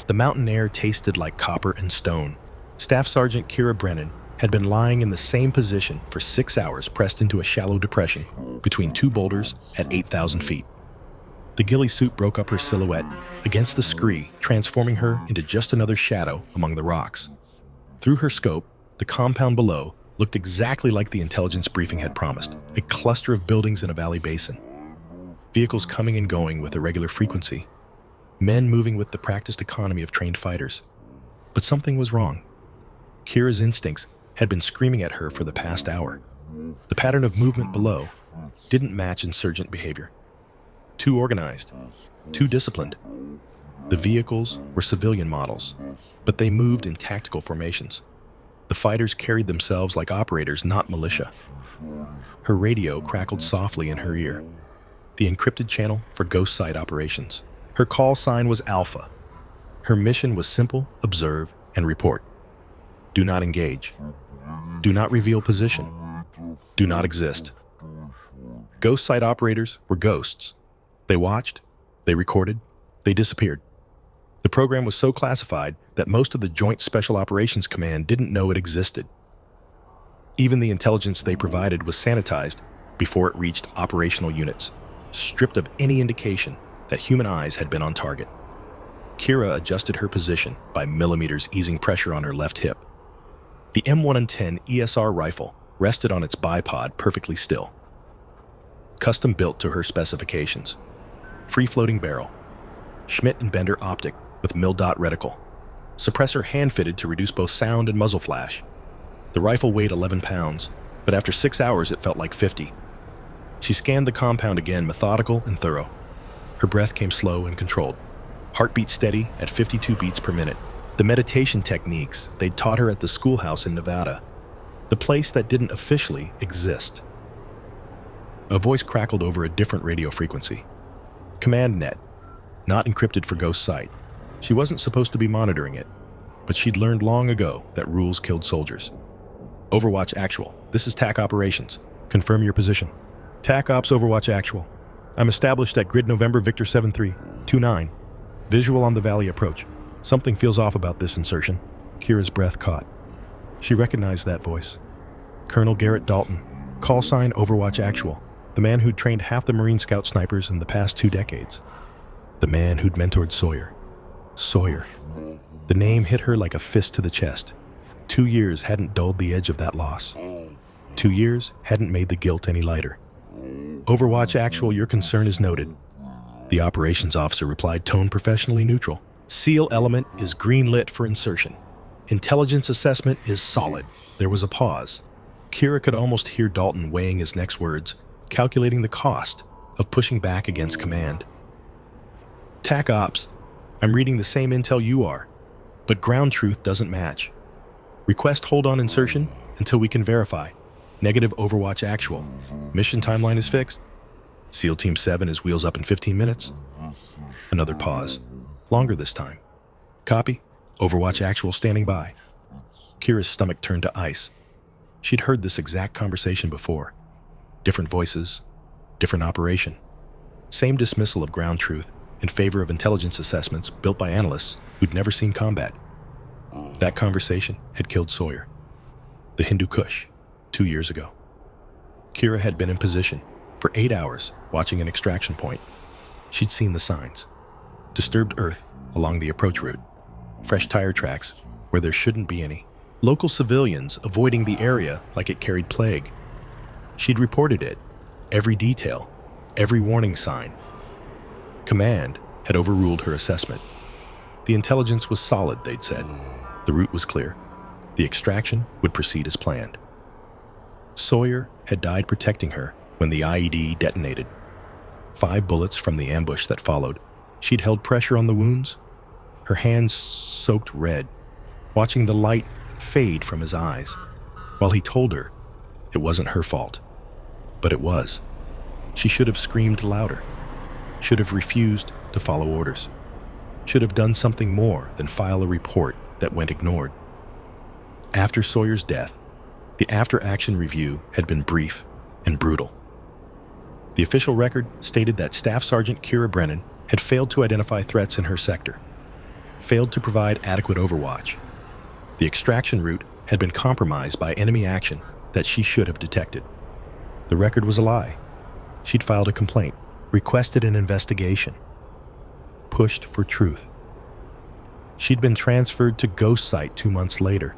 The mountain air tasted like copper and stone. Staff Sergeant Kira Brennan had been lying in the same position for 6 hours, pressed into a shallow depression between two boulders at 8,000 feet. The ghillie suit broke up her silhouette against the scree, transforming her into just another shadow among the rocks. Through her scope, the compound below looked exactly like the intelligence briefing had promised, a cluster of buildings in a valley basin. Vehicles coming and going with irregular frequency. Men moving with the practiced economy of trained fighters. But something was wrong. Kira's instincts had been screaming at her for the past hour. The pattern of movement below didn't match insurgent behavior. Too organized, too disciplined. The vehicles were civilian models, but they moved in tactical formations. The fighters carried themselves like operators, not militia. Her radio crackled softly in her ear, the encrypted channel for ghost site operations. Her call sign was Alpha. Her mission was simple: observe and report. Do not engage. Do not reveal position. Do not exist. Ghost site operators were ghosts. They watched, they recorded, they disappeared. The program was so classified that most of the Joint Special Operations Command didn't know it existed. Even the intelligence they provided was sanitized before it reached operational units, stripped of any indication that human eyes had been on target. Kira adjusted her position by millimeters, easing pressure on her left hip. The M110 ESR rifle rested on its bipod perfectly still. Custom built to her specifications. Free-floating barrel. Schmidt & Bender optic with mil-dot reticle. Suppressor hand-fitted to reduce both sound and muzzle flash. The rifle weighed 11 pounds, but after 6 hours it felt like 50. She scanned the compound again, methodical and thorough. Her breath came slow and controlled. Heartbeat steady at 52 beats per minute. The meditation techniques they'd taught her at the schoolhouse in Nevada. The place that didn't officially exist. A voice crackled over a different radio frequency. Command net. Not encrypted for ghost site. She wasn't supposed to be monitoring it, but she'd learned long ago that rules killed soldiers. Overwatch Actual. This is TAC Operations. Confirm your position. TAC Ops Overwatch Actual. I'm established at Grid November Victor 7329. Visual on the valley approach. Something feels off about this insertion. Kira's breath caught. She recognized that voice. Colonel Garrett Dalton. Call sign Overwatch Actual. The man who'd trained half the Marine Scout snipers in the past 2 decades. The man who'd mentored Sawyer. Sawyer. The name hit her like a fist to the chest. 2 years hadn't dulled the edge of that loss. 2 years hadn't made the guilt any lighter. Overwatch Actual, your concern is noted. The operations officer replied, tone professionally neutral. SEAL element is green-lit for insertion. Intelligence assessment is solid. There was a pause. Kira could almost hear Dalton weighing his next words, calculating the cost of pushing back against command. TAC Ops, I'm reading the same intel you are, but ground truth doesn't match. Request hold on insertion until we can verify. Negative Overwatch Actual. Mission timeline is fixed. SEAL Team 7 is wheels up in 15 minutes. Another pause. Longer this time. Copy. Overwatch Actual standing by. Kira's stomach turned to ice. She'd heard this exact conversation before. Different voices, different operation. Same dismissal of ground truth in favor of intelligence assessments built by analysts who'd never seen combat. That conversation had killed Sawyer, the Hindu Kush, 2 years ago. Kira had been in position for 8 hours watching an extraction point. She'd seen the signs. Disturbed earth along the approach route. Fresh tire tracks where there shouldn't be any. Local civilians avoiding the area like it carried plague. She'd reported it. Every detail. Every warning sign. Command had overruled her assessment. The intelligence was solid, they'd said. The route was clear. The extraction would proceed as planned. Sawyer had died protecting her when the IED detonated. 5 bullets from the ambush that followed. She'd held pressure on the wounds, her hands soaked red, watching the light fade from his eyes, while he told her it wasn't her fault. But it was. She should have screamed louder, should have refused to follow orders, should have done something more than file a report that went ignored. After Sawyer's death, the after-action review had been brief and brutal. The official record stated that Staff Sergeant Kira Brennan had failed to identify threats in her sector, failed to provide adequate overwatch. The extraction route had been compromised by enemy action that she should have detected. The record was a lie. She'd filed a complaint, requested an investigation, pushed for truth. She'd been transferred to Ghost Site 2 months later.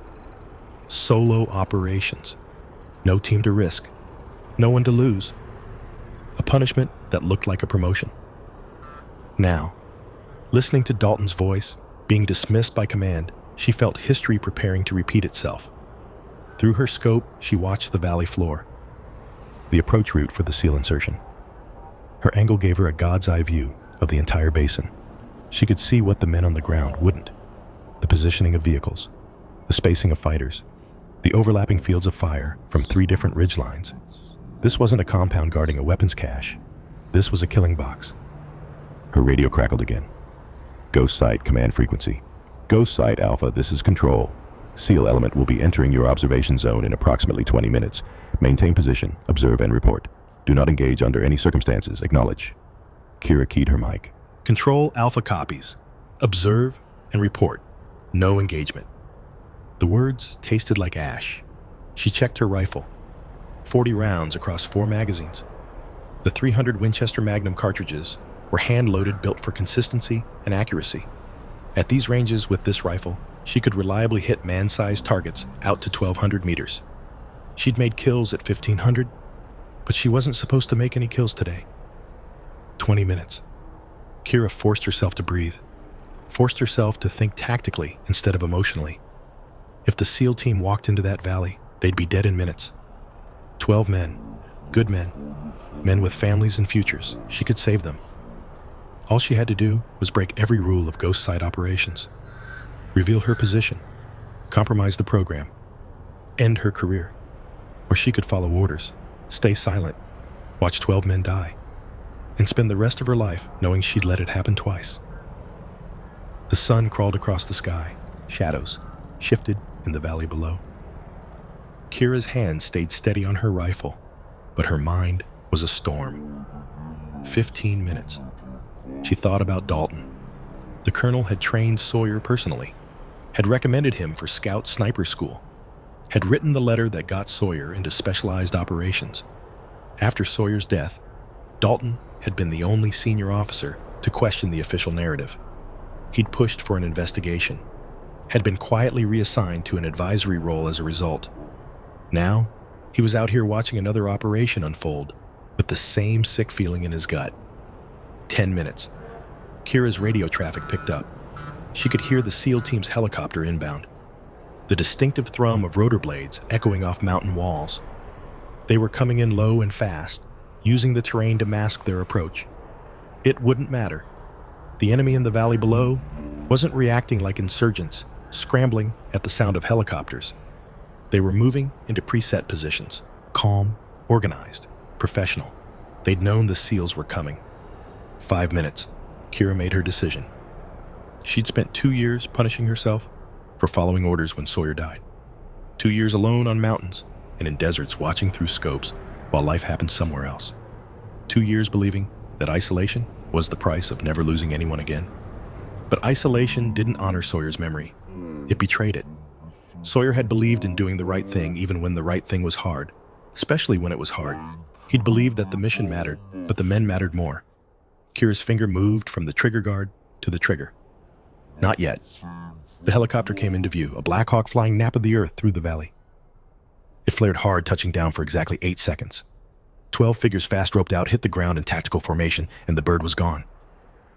Solo operations. No team to risk. No one to lose. A punishment that looked like a promotion. Now, listening to Dalton's voice, being dismissed by command, she felt history preparing to repeat itself. Through her scope, she watched the valley floor. The approach route for the SEAL insertion. Her angle gave her a god's eye view of the entire basin. She could see what the men on the ground wouldn't. The positioning of vehicles, the spacing of fighters, the overlapping fields of fire from 3 different ridge lines. This wasn't a compound guarding a weapons cache. This was a killing box. Her radio crackled again. Ghost Site command frequency. Ghost Site Alpha, this is Control. SEAL element will be entering your observation zone in approximately 20 minutes. Maintain position, observe and report. Do not engage under any circumstances. Acknowledge. Kira keyed her mic. Control Alpha copies. Observe and report. No engagement. The words tasted like ash. She checked her rifle. 40 rounds across 4 magazines. The 300 Winchester Magnum cartridges were hand-loaded, built for consistency and accuracy. At these ranges with this rifle, she could reliably hit man-sized targets out to 1,200 meters. She'd made kills at 1,500, but she wasn't supposed to make any kills today. 20 minutes. Kira forced herself to breathe, forced herself to think tactically instead of emotionally. If the SEAL team walked into that valley, they'd be dead in minutes. 12 men, good men, men with families and futures. She could save them. All she had to do was break every rule of Ghost Site operations, reveal her position, compromise the program, end her career. Or she could follow orders, stay silent, watch 12 men die, and spend the rest of her life knowing she'd let it happen twice. The sun crawled across the sky. Shadows shifted in the valley below. Kira's hand stayed steady on her rifle, but her mind was a storm. 15 minutes. She thought about Dalton. The colonel had trained Sawyer personally, had recommended him for Scout Sniper School, had written the letter that got Sawyer into specialized operations. After Sawyer's death, Dalton had been the only senior officer to question the official narrative. He'd pushed for an investigation, had been quietly reassigned to an advisory role as a result. Now, he was out here watching another operation unfold with the same sick feeling in his gut. 10 minutes. Kira's radio traffic picked up. She could hear the SEAL team's helicopter inbound, the distinctive thrum of rotor blades echoing off mountain walls. They were coming in low and fast, using the terrain to mask their approach. It wouldn't matter. The enemy in the valley below wasn't reacting like insurgents, scrambling at the sound of helicopters. They were moving into preset positions, calm, organized, professional. They'd known the SEALs were coming. 5 minutes. Kira made her decision. She'd spent 2 years punishing herself for following orders when Sawyer died. 2 years alone on mountains and in deserts watching through scopes while life happened somewhere else. 2 years believing that isolation was the price of never losing anyone again. But isolation didn't honor Sawyer's memory. It betrayed it. Sawyer had believed in doing the right thing even when the right thing was hard, especially when it was hard. He'd believed that the mission mattered, but the men mattered more. Kira's finger moved from the trigger guard to the trigger. Not yet. The helicopter came into view, a Black Hawk flying nap of the earth through the valley. It flared hard, touching down for exactly 8 seconds. 12 figures fast roped out, hit the ground in tactical formation, and the bird was gone.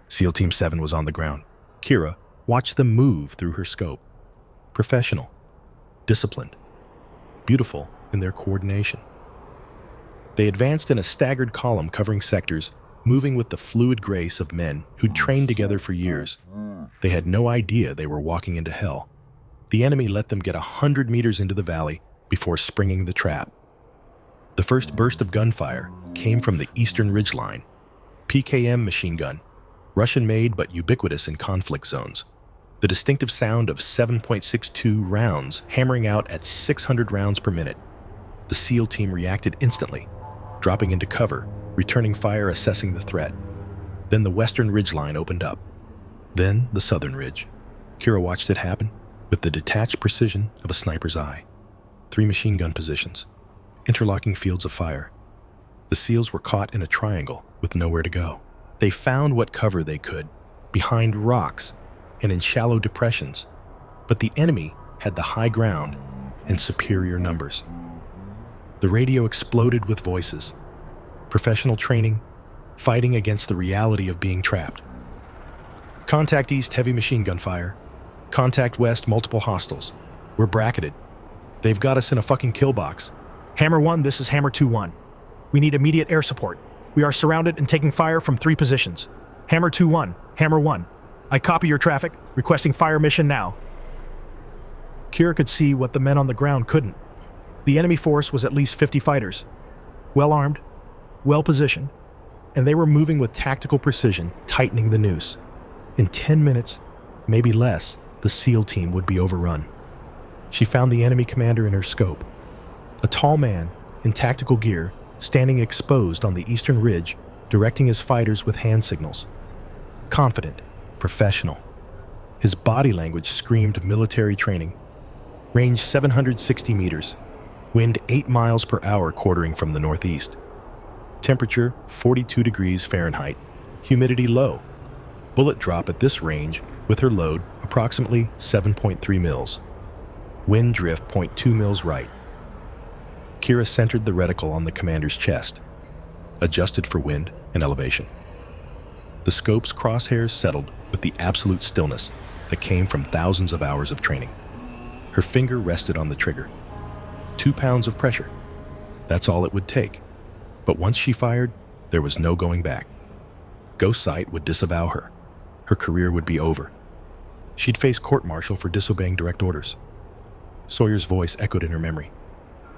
SEAL Team 7 was on the ground. Kira watched them move through her scope. Professional, disciplined, beautiful in their coordination. They advanced in a staggered column covering sectors, moving with the fluid grace of men who'd trained together for years. They had no idea they were walking into hell. The enemy let them get 100 meters into the valley before springing the trap. The first burst of gunfire came from the eastern ridgeline. PKM machine gun, Russian-made but ubiquitous in conflict zones. The distinctive sound of 7.62 rounds hammering out at 600 rounds per minute. The SEAL team reacted instantly, dropping into cover, returning fire, assessing the threat. Then the western ridgeline opened up. Then the southern ridge. Kira watched it happen with the detached precision of a sniper's eye. 3 machine gun positions, interlocking fields of fire. The SEALs were caught in a triangle with nowhere to go. They found what cover they could, behind rocks and in shallow depressions, but the enemy had the high ground and superior numbers. The radio exploded with voices. Professional training, fighting against the reality of being trapped. Contact east, heavy machine gun fire. Contact west, multiple hostiles. We're bracketed. They've got us in a fucking kill box. Hammer 1, this is Hammer 2-1. We need immediate air support. We are surrounded and taking fire from 3 positions. Hammer 2-1, Hammer 1. I copy your traffic, requesting fire mission now. Kira could see what the men on the ground couldn't. The enemy force was at least 50 fighters. Well-armed, well-positioned, and they were moving with tactical precision, tightening the noose. In 10 minutes, maybe less, the SEAL team would be overrun. She found the enemy commander in her scope. A tall man, in tactical gear, standing exposed on the eastern ridge, directing his fighters with hand signals. Confident, professional. His body language screamed military training. Range 760 meters. Wind 8 miles per hour quartering from the northeast. Temperature 42 degrees Fahrenheit. Humidity low. Bullet drop at this range with her load approximately 7.3 mils. Wind drift 0.2 mils right. Kira centered the reticle on the commander's chest, adjusted for wind and elevation. The scope's crosshairs settled with the absolute stillness that came from thousands of hours of training. Her finger rested on the trigger. 2 pounds of pressure. That's all it would take. But once she fired, there was no going back. Ghost Sight would disavow her. Her career would be over. She'd face court-martial for disobeying direct orders. Sawyer's voice echoed in her memory.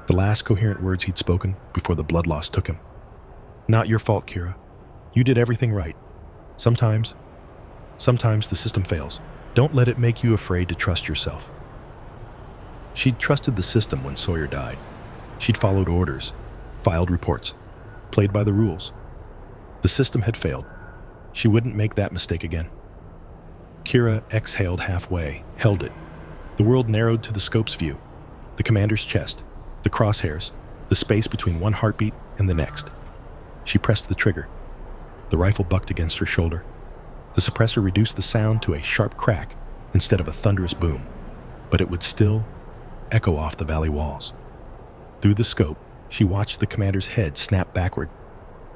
The last coherent words he'd spoken before the blood loss took him. Not your fault, Kira. You did everything right. Sometimes the system fails. Don't let it make you afraid to trust yourself. She'd trusted the system when Sawyer died. She'd followed orders, filed reports, played by the rules. The system had failed. She wouldn't make that mistake again. Kira exhaled halfway, held it. The world narrowed to the scope's view, the commander's chest, the crosshairs, the space between one heartbeat and the next. She pressed the trigger. The rifle bucked against her shoulder. The suppressor reduced the sound to a sharp crack instead of a thunderous boom, but it would still echo off the valley walls. Through the scope, she watched the commander's head snap backward.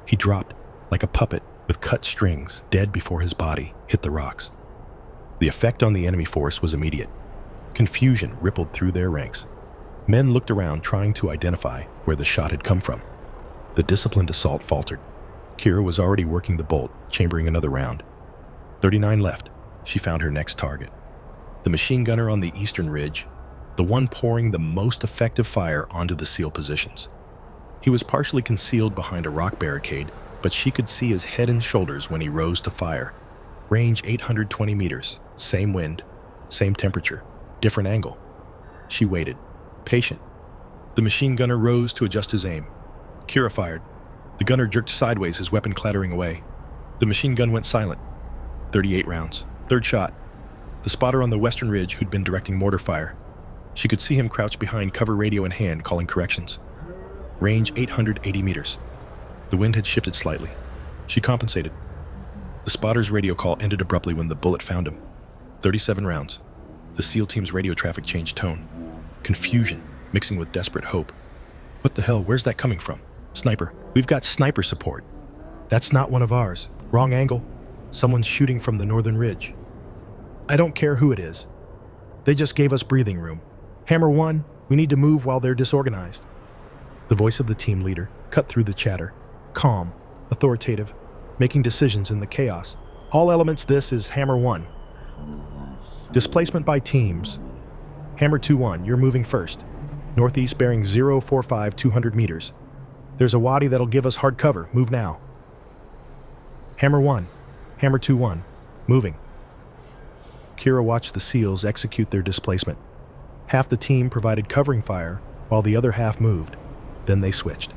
He dropped like a puppet with cut strings, dead before his body hit the rocks. The effect on the enemy force was immediate. Confusion rippled through their ranks. Men looked around trying to identify where the shot had come from. The disciplined assault faltered. Kira was already working the bolt, chambering another round. 39 left. She found her next target. The machine gunner on the eastern ridge, the one pouring the most effective fire onto the SEAL positions. He was partially concealed behind a rock barricade, but she could see his head and shoulders when he rose to fire. Range 820 meters, same wind, same temperature, different angle. She waited, patient. The machine gunner rose to adjust his aim. Kira fired. The gunner jerked sideways, his weapon clattering away. The machine gun went silent. 38 rounds. Third shot. The spotter on the western ridge who'd been directing mortar fire. She could see him crouched behind cover radio in hand, calling corrections. Range 880 meters. The wind had shifted slightly. She compensated. The spotter's radio call ended abruptly when the bullet found him. 37 rounds. The SEAL team's radio traffic changed tone. Confusion, mixing with desperate hope. What the hell, where's that coming from? Sniper. We've got sniper support. That's not one of ours. Wrong angle. Someone's shooting from the northern ridge. I don't care who it is. They just gave us breathing room. Hammer 1, we need to move while they're disorganized. The voice of the team leader cut through the chatter. Calm, authoritative, making decisions in the chaos. All elements, this is Hammer 1. Displacement by teams. Hammer 2-1, you're moving first. Northeast bearing 045 200 meters. There's a wadi that'll give us hard cover. Move now. Hammer 1. Hammer 2-1. Moving. Kira watched the SEALs execute their displacement. Half the team provided covering fire, while the other half moved. Then they switched.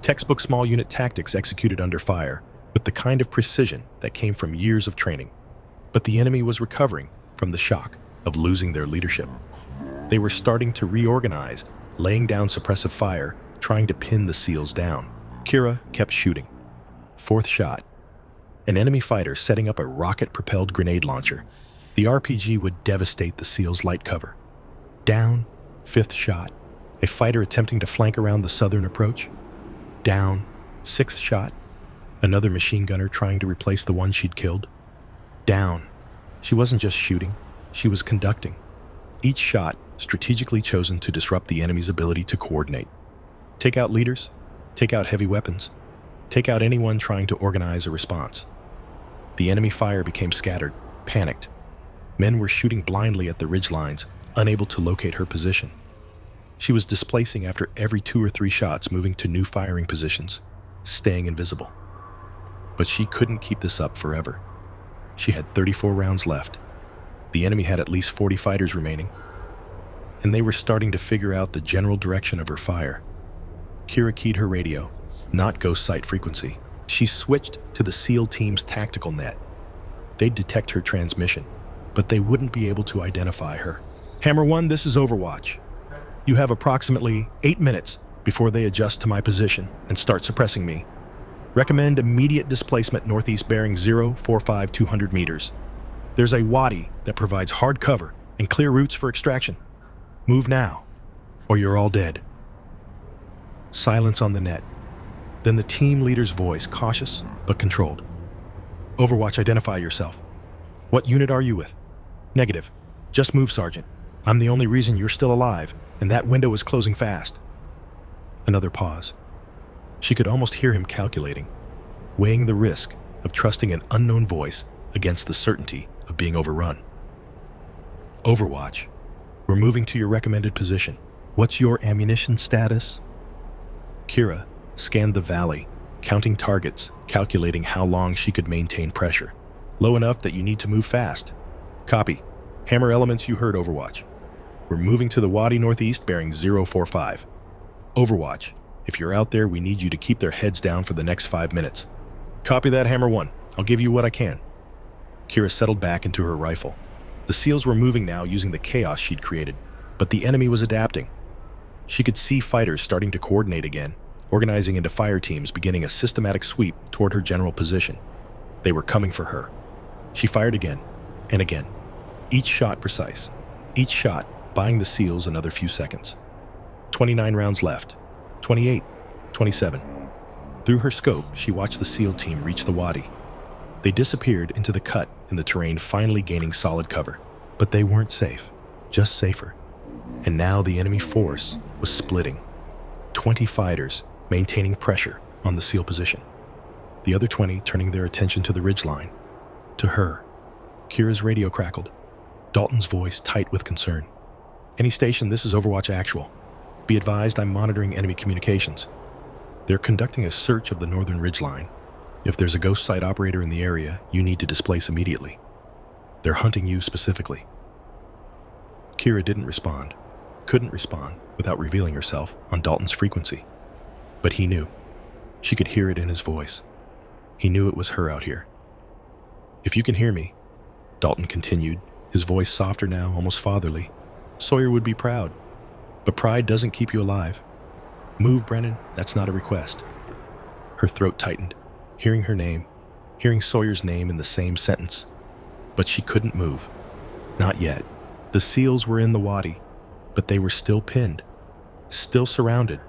Textbook small unit tactics executed under fire, with the kind of precision that came from years of training. But the enemy was recovering, from the shock of losing their leadership. They were starting to reorganize, laying down suppressive fire, trying to pin the SEALs down. Kira kept shooting. Fourth shot. An enemy fighter setting up a rocket-propelled grenade launcher. The RPG would devastate the SEALs' light cover. Down. Fifth shot. A fighter attempting to flank around the southern approach. Down. Sixth shot. Another machine gunner trying to replace the one she'd killed. Down. She wasn't just shooting, she was conducting. Each shot strategically chosen to disrupt the enemy's ability to coordinate. Take out leaders, take out heavy weapons, take out anyone trying to organize a response. The enemy fire became scattered, panicked. Men were shooting blindly at the ridge lines, unable to locate her position. She was displacing after every 2 or 3 shots, moving to new firing positions, staying invisible. But she couldn't keep this up forever. She had 34 rounds left. The enemy had at least 40 fighters remaining, and they were starting to figure out the general direction of her fire. Kira keyed her radio, not ghost sight frequency. She switched to the SEAL team's tactical net. They'd detect her transmission, but they wouldn't be able to identify her. Hammer 1, this is Overwatch. You have approximately 8 minutes before they adjust to my position and start suppressing me. Recommend immediate displacement northeast bearing 045 200 meters. There's a wadi that provides hard cover and clear routes for extraction. Move now, or you're all dead. Silence on the net. Then the team leader's voice, cautious but controlled. Overwatch, identify yourself. What unit are you with? Negative. Just move, Sergeant. I'm the only reason you're still alive, and that window is closing fast. Another pause. She could almost hear him calculating, weighing the risk of trusting an unknown voice against the certainty of being overrun. Overwatch, we're moving to your recommended position. What's your ammunition status? Kira scanned the valley, counting targets, calculating how long she could maintain pressure. Low enough that you need to move fast. Copy. Hammer elements, you heard Overwatch. We're moving to the wadi northeast bearing 045. Overwatch, if you're out there, we need you to keep their heads down for the next 5 minutes. Copy that, Hammer 1. I'll give you what I can. Kira settled back into her rifle. The SEALs were moving now using the chaos she'd created, but the enemy was adapting. She could see fighters starting to coordinate again, organizing into fire teams, beginning a systematic sweep toward her general position. They were coming for her. She fired again and again, each shot precise, each shot buying the SEALs another few seconds. 29 rounds left. 28, 27. Through her scope, she watched the SEAL team reach the wadi. They disappeared into the cut in the terrain, finally gaining solid cover. But they weren't safe, just safer. And now the enemy force was splitting. 20 fighters maintaining pressure on the SEAL position. The other 20 turning their attention to the ridgeline. To her. Kira's radio crackled, Dalton's voice tight with concern. Any station, this is Overwatch Actual. Be advised, I'm monitoring enemy communications. They're conducting a search of the northern ridgeline. If there's a ghost site operator in the area, you need to displace immediately. They're hunting you specifically. Kira didn't respond, couldn't respond without revealing herself on Dalton's frequency. But he knew. She could hear it in his voice. He knew it was her out here. If you can hear me, Dalton continued, his voice softer now, almost fatherly, Sawyer would be proud. But pride doesn't keep you alive. Move, Brennan, that's not a request. Her throat tightened, hearing her name, hearing Sawyer's name in the same sentence. But she couldn't move. Not yet. The SEALs were in the wadi, but they were still pinned, still surrounded.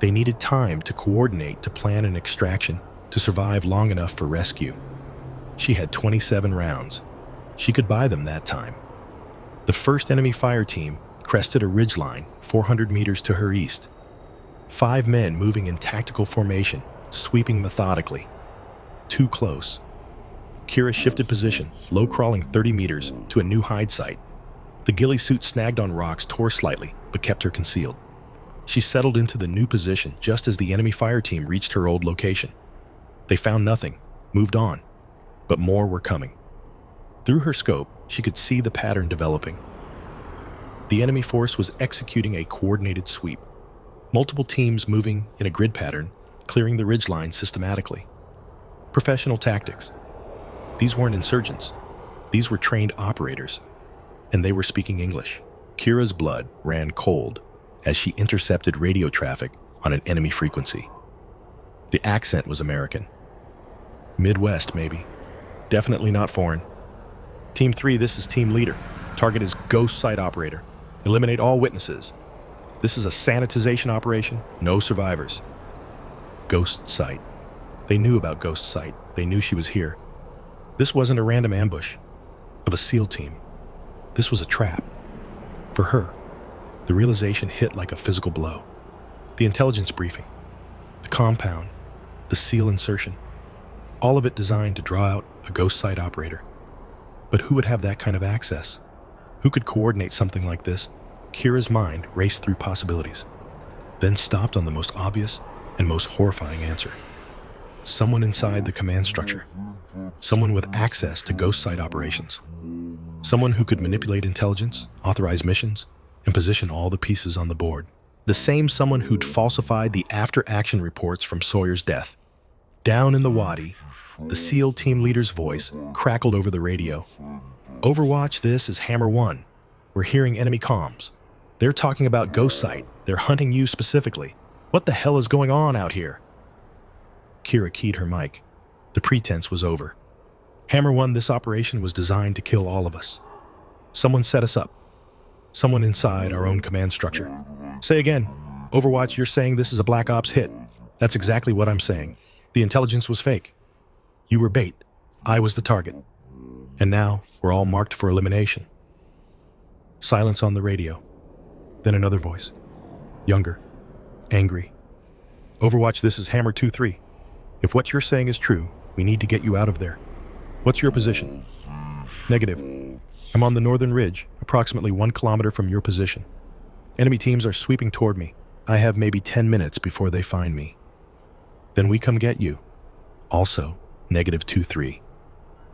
They needed time to coordinate, to plan an extraction, to survive long enough for rescue. She had 27 rounds. She could buy them that time. The first enemy fire team crested a ridgeline 400 meters to her east. 5 men moving in tactical formation, sweeping methodically. Too close. Kira shifted position, low-crawling 30 meters to a new hide site. The ghillie suit snagged on rocks tore slightly, but kept her concealed. She settled into the new position just as the enemy fire team reached her old location. They found nothing, moved on, but more were coming. Through her scope, she could see the pattern developing. The enemy force was executing a coordinated sweep. Multiple teams moving in a grid pattern, clearing the ridgeline systematically. Professional tactics. These weren't insurgents. These were trained operators, and they were speaking English. Kira's blood ran cold as she intercepted radio traffic on an enemy frequency. The accent was American. Midwest, maybe. Definitely not foreign. Team 3, this is Team Leader. Target is Ghost Site Operator. Eliminate all witnesses. This is a sanitization operation, no survivors. Ghost Site. They knew about Ghost Site. They knew she was here. This wasn't a random ambush of a SEAL team. This was a trap. For her, the realization hit like a physical blow. The intelligence briefing, the compound, the SEAL insertion, all of it designed to draw out a Ghost Site Operator. But who would have that kind of access? Who could coordinate something like this? Kira's mind raced through possibilities, then stopped on the most obvious and most horrifying answer. Someone inside the command structure. Someone with access to Ghost Site operations. Someone who could manipulate intelligence, authorize missions, and position all the pieces on the board. The same someone who'd falsified the after-action reports from Sawyer's death. Down in the wadi, the SEAL team leader's voice crackled over the radio. Overwatch, this is Hammer 1. We're hearing enemy comms. They're talking about Ghost Site. They're hunting you specifically. What the hell is going on out here? Kira keyed her mic. The pretense was over. Hammer 1, this operation was designed to kill all of us. Someone set us up. Someone inside our own command structure. Say again. Overwatch, you're saying this is a Black Ops hit. That's exactly what I'm saying. The intelligence was fake. You were bait. I was the target. And now we're all marked for elimination. Silence on the radio. Then another voice. Younger. Angry. Overwatch, this is Hammer 2-3. If what you're saying is true, we need to get you out of there. What's your position? Negative. I'm on the northern ridge, approximately 1 kilometer from your position. Enemy teams are sweeping toward me. I have maybe 10 minutes before they find me. Then we come get you. Also, negative 2-3.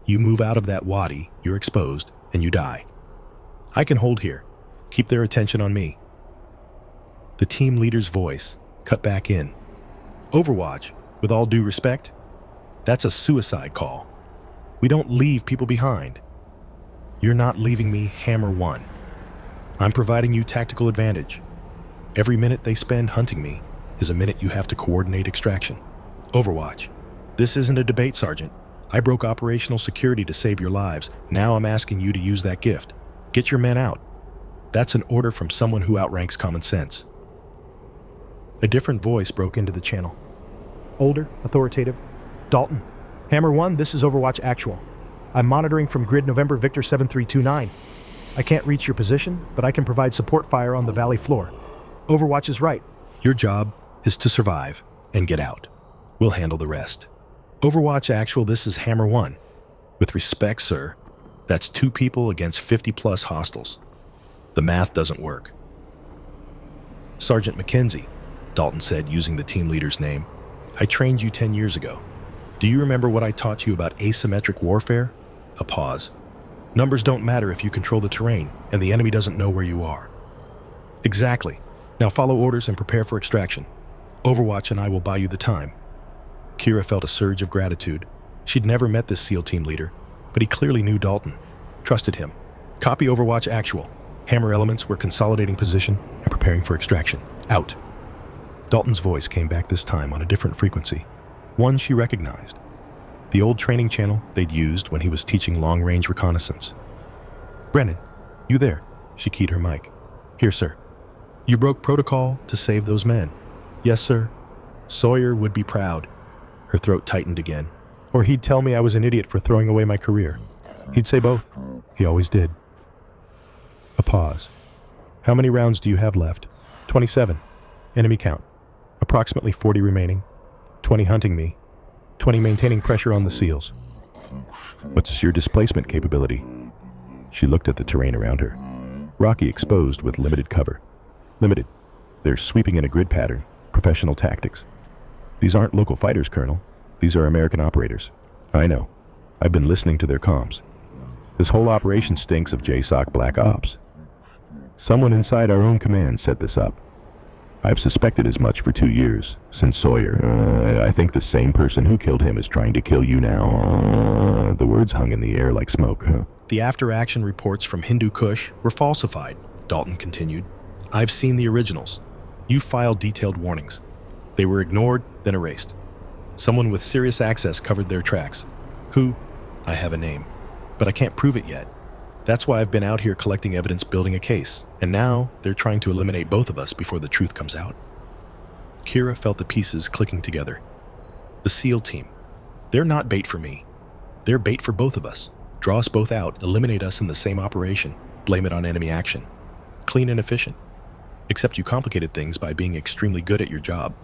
You move out of that wadi, you're exposed, and you die. I can hold here. Keep their attention on me. The team leader's voice cut back in. Overwatch, with all due respect, that's a suicide call. We don't leave people behind. You're not leaving me, Hammer 1. I'm providing you tactical advantage. Every minute they spend hunting me is a minute you have to coordinate extraction. Overwatch, this isn't a debate, Sergeant. I broke operational security to save your lives. Now I'm asking you to use that gift. Get your men out. That's an order from someone who outranks common sense. A different voice broke into the channel. Older, authoritative. Dalton. Hammer 1, this is Overwatch Actual. I'm monitoring from Grid November Victor 7329. I can't reach your position, but I can provide support fire on the valley floor. Overwatch is right. Your job is to survive and get out. We'll handle the rest. Overwatch Actual, this is Hammer 1. With respect, sir, that's 2 people against 50-plus hostiles. The math doesn't work. Sergeant McKenzie, Dalton said, using the team leader's name. I trained you 10 years ago. Do you remember what I taught you about asymmetric warfare? A pause. Numbers don't matter if you control the terrain and the enemy doesn't know where you are. Exactly. Now follow orders and prepare for extraction. Overwatch and I will buy you the time. Kira felt a surge of gratitude. She'd never met this SEAL team leader, but he clearly knew Dalton, trusted him. Copy Overwatch Actual. Hammer elements were consolidating position and preparing for extraction. Out. Dalton's voice came back this time on a different frequency, one she recognized. The old training channel they'd used when he was teaching long-range reconnaissance. Brennan, you there? She keyed her mic. Here, sir. You broke protocol to save those men. Yes, sir. Sawyer would be proud. Her throat tightened again. Or he'd tell me I was an idiot for throwing away my career. He'd say both. He always did. A pause. How many rounds do you have left? 27. Enemy count. Approximately 40 remaining. 20 hunting me. 20 maintaining pressure on the SEALs. What's your displacement capability? She looked at the terrain around her. Rocky, exposed with limited cover. Limited. They're sweeping in a grid pattern. Professional tactics. These aren't local fighters, Colonel. These are American operators. I know. I've been listening to their comms. This whole operation stinks of JSOC Black Ops. Someone inside our own command set this up. I've suspected as much for 2 years, since Sawyer. I think the same person who killed him is trying to kill you now. The words hung in the air like smoke. The after-action reports from Hindu Kush were falsified, Dalton continued. I've seen the originals. You filed detailed warnings. They were ignored, then erased. Someone with serious access covered their tracks. Who? I have a name, but I can't prove it yet. That's why I've been out here collecting evidence, building a case, and now they're trying to eliminate both of us before the truth comes out. Kira felt the pieces clicking together. The SEAL team. They're not bait for me. They're bait for both of us. Draw us both out, eliminate us in the same operation, blame it on enemy action. Clean and efficient. Except you complicated things by being extremely good at your job.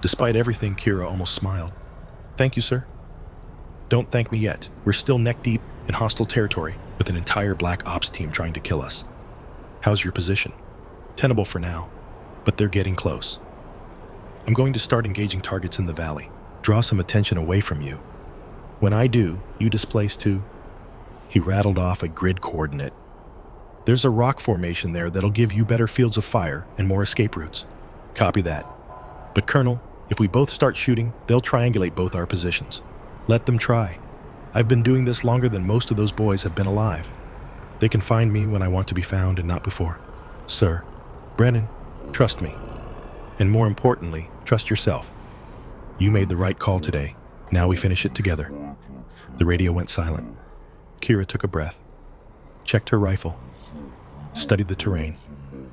Despite everything, Kira almost smiled. Thank you, sir. Don't thank me yet. We're still neck deep in hostile territory with an entire Black Ops team trying to kill us. How's your position? Tenable for now, but they're getting close. I'm going to start engaging targets in the valley. Draw some attention away from you. When I do, you displace to... He rattled off a grid coordinate. There's a rock formation there that'll give you better fields of fire and more escape routes. Copy that. But Colonel, if we both start shooting, they'll triangulate both our positions. Let them try. I've been doing this longer than most of those boys have been alive. They can find me when I want to be found and not before. Sir, Brennan, trust me. And more importantly, trust yourself. You made the right call today. Now we finish it together. The radio went silent. Kira took a breath, checked her rifle, studied the terrain.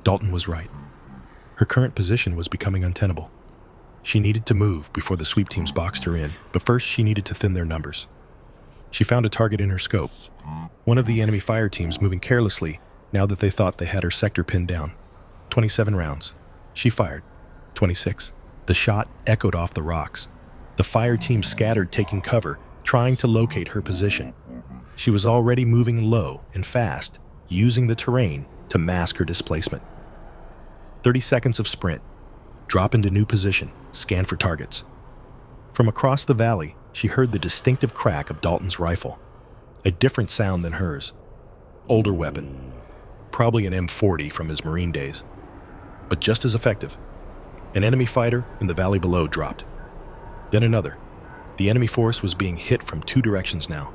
Dalton was right. Her current position was becoming untenable. She needed to move before the sweep teams boxed her in, but first she needed to thin their numbers. She found a target in her scope, one of the enemy fire teams moving carelessly now that they thought they had her sector pinned down. 27 rounds. She fired. 26. The shot echoed off the rocks. The fire team scattered, taking cover, trying to locate her position. She was already moving low and fast, using the terrain to mask her displacement. 30 seconds of sprint. Drop into new position, scan for targets. From across the valley, she heard the distinctive crack of Dalton's rifle. A different sound than hers. Older weapon. Probably an M40 from his Marine days. But just as effective. An enemy fighter in the valley below dropped. Then another. The enemy force was being hit from two directions now.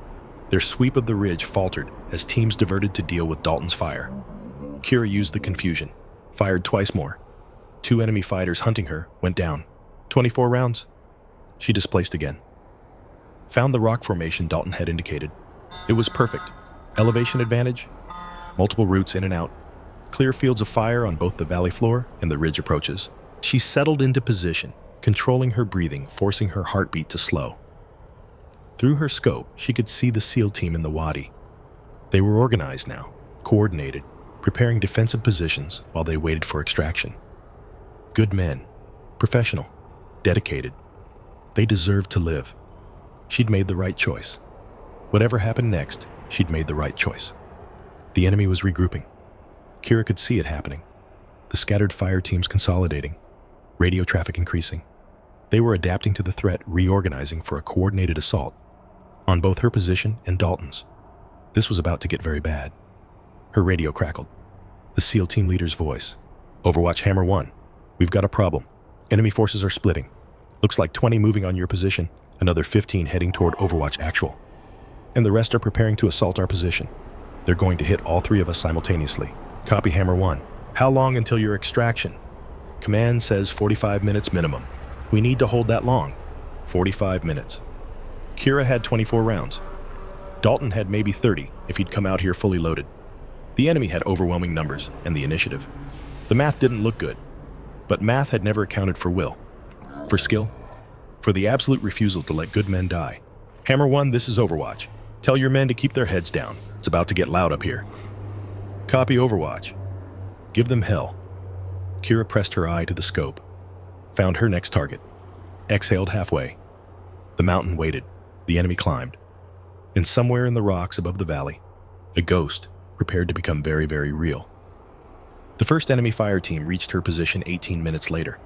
Their sweep of the ridge faltered as teams diverted to deal with Dalton's fire. Kira used the confusion, fired twice more. Two enemy fighters hunting her went down. 24 rounds. She displaced again. Found the rock formation Dalton had indicated. It was perfect. Elevation advantage, multiple routes in and out, clear fields of fire on both the valley floor and the ridge approaches. She settled into position, controlling her breathing, forcing her heartbeat to slow. Through her scope, she could see the SEAL team in the wadi. They were organized now, coordinated, preparing defensive positions while they waited for extraction. Good men, professional, dedicated. They deserved to live. She'd made the right choice. Whatever happened next, she'd made the right choice. The enemy was regrouping. Kira could see it happening. The scattered fire teams consolidating, radio traffic increasing. They were adapting to the threat, reorganizing for a coordinated assault on both her position and Dalton's. This was about to get very bad. Her radio crackled. The SEAL team leader's voice. Overwatch Hammer 1. We've got a problem. Enemy forces are splitting. Looks like 20 moving on your position, another 15 heading toward Overwatch Actual. And the rest are preparing to assault our position. They're going to hit all three of us simultaneously. Copy Hammer 1. How long until your extraction? Command says 45 minutes minimum. We need to hold that long. 45 minutes. Kira had 24 rounds. Dalton had maybe 30 if he'd come out here fully loaded. The enemy had overwhelming numbers and the initiative. The math didn't look good, but math had never accounted for will, for skill, for the absolute refusal to let good men die. Hammer 1, this is Overwatch. Tell your men to keep their heads down. It's about to get loud up here. Copy Overwatch. Give them hell. Kira pressed her eye to the scope. Found her next target. Exhaled halfway. The mountain waited. The enemy climbed. And somewhere in the rocks above the valley, a ghost prepared to become very, very real. The first enemy fire team reached her position 18 minutes later.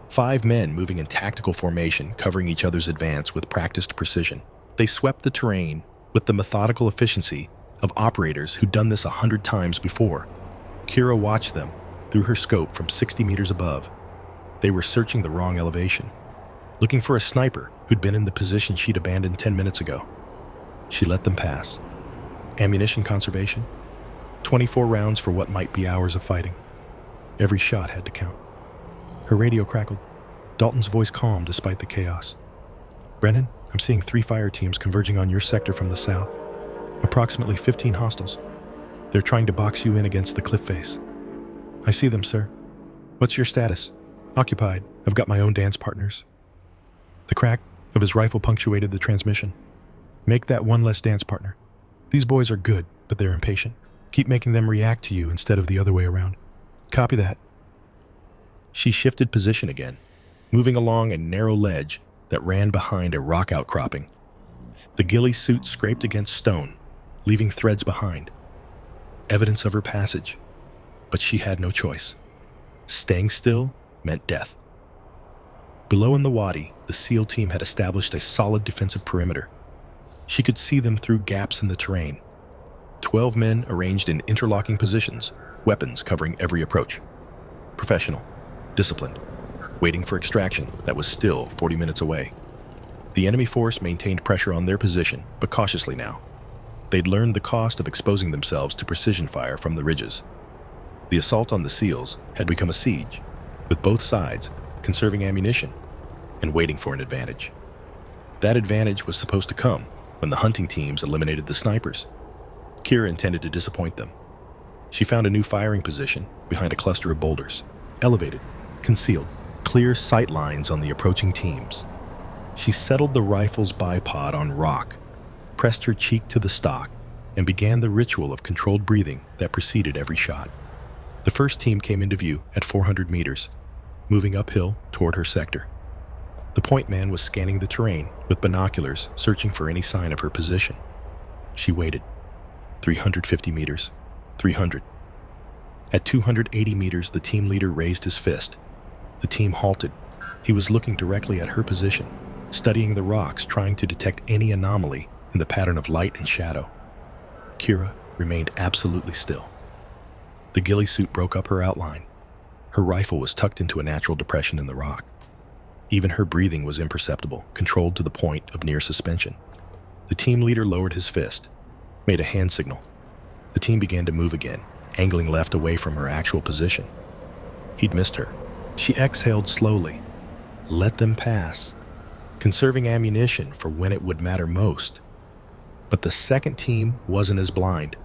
5 men moving in tactical formation, covering each other's advance with practiced precision. They swept the terrain with the methodical efficiency of operators who'd done this 100 times before. Kira watched them through her scope from 60 meters above. They were searching the wrong elevation, looking for a sniper who'd been in the position she'd abandoned 10 minutes ago. She let them pass. Ammunition conservation. 24 rounds for what might be hours of fighting. Every shot had to count. Her radio crackled. Dalton's voice calm despite the chaos. Brennan, I'm seeing 3 fire teams converging on your sector from the south. Approximately 15 hostiles. They're trying to box you in against the cliff face. I see them, sir. What's your status? Occupied. I've got my own dance partners. The crack of his rifle punctuated the transmission. Make that one less dance partner. These boys are good, but they're impatient. Keep making them react to you instead of the other way around. Copy that. She shifted position again, moving along a narrow ledge that ran behind a rock outcropping. The ghillie suit scraped against stone, leaving threads behind. Evidence of her passage. But she had no choice. Staying still meant death. Below in the wadi, the SEAL team had established a solid defensive perimeter. She could see them through gaps in the terrain. 12 men arranged in interlocking positions, weapons covering every approach. Professional, disciplined, waiting for extraction that was still 40 minutes away. The enemy force maintained pressure on their position, but cautiously now. They'd learned the cost of exposing themselves to precision fire from the ridges. The assault on the SEALs had become a siege, with both sides conserving ammunition and waiting for an advantage. That advantage was supposed to come when the hunting teams eliminated the snipers. Kira intended to disappoint them. She found a new firing position behind a cluster of boulders, elevated, concealed, clear sight lines on the approaching teams. She settled the rifle's bipod on rock, pressed her cheek to the stock, and began the ritual of controlled breathing that preceded every shot. The first team came into view at 400 meters, moving uphill toward her sector. The point man was scanning the terrain with binoculars, searching for any sign of her position. She waited. 350 meters, 300. At 280 meters, the team leader raised his fist. The team halted. He was looking directly at her position, studying the rocks, trying to detect any anomaly in the pattern of light and shadow. Kira remained absolutely still. The ghillie suit broke up her outline. Her rifle was tucked into a natural depression in the rock. Even her breathing was imperceptible, controlled to the point of near suspension. The team leader lowered his fist, made a hand signal. The team began to move again, angling left away from her actual position. He'd missed her. She exhaled slowly. Let them pass, conserving ammunition for when it would matter most. But the second team wasn't as blind.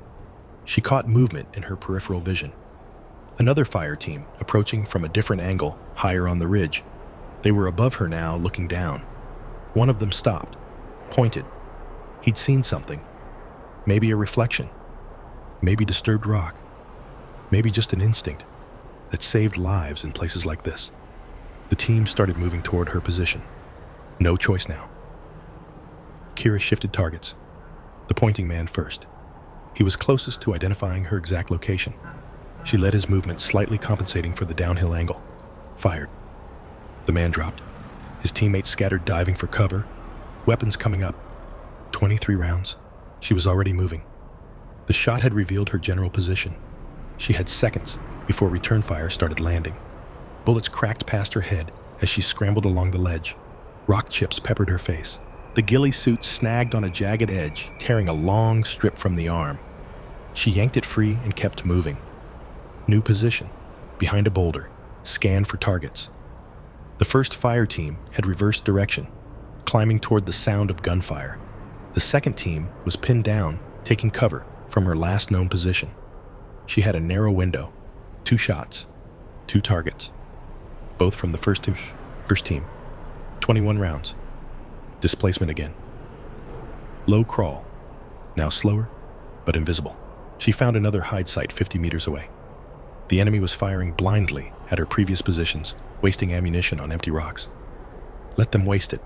She caught movement in her peripheral vision. Another fire team approaching from a different angle, higher on the ridge. They were above her now, looking down. One of them stopped, pointed. He'd seen something. Maybe a reflection. Maybe disturbed rock. Maybe just an instinct that saved lives in places like this. The team started moving toward her position. No choice now. Kira shifted targets. The pointing man first. He was closest to identifying her exact location. She led his movement, slightly compensating for the downhill angle. Fired. The man dropped. His teammates scattered, diving for cover. Weapons coming up. 23 rounds. She was already moving. The shot had revealed her general position. She had seconds before return fire started landing. Bullets cracked past her head as she scrambled along the ledge. Rock chips peppered her face. The ghillie suit snagged on a jagged edge, tearing a long strip from the arm. She yanked it free and kept moving. New position, behind a boulder, scanned for targets. The first fire team had reversed direction, climbing toward the sound of gunfire. The second team was pinned down, taking cover from her last known position. She had a narrow window, 2 shots, 2 targets, both from the first team. 21 rounds. Displacement again. Low crawl, now slower, but invisible. She found another hide site 50 meters away. The enemy was firing blindly at her previous positions, wasting ammunition on empty rocks. Let them waste it.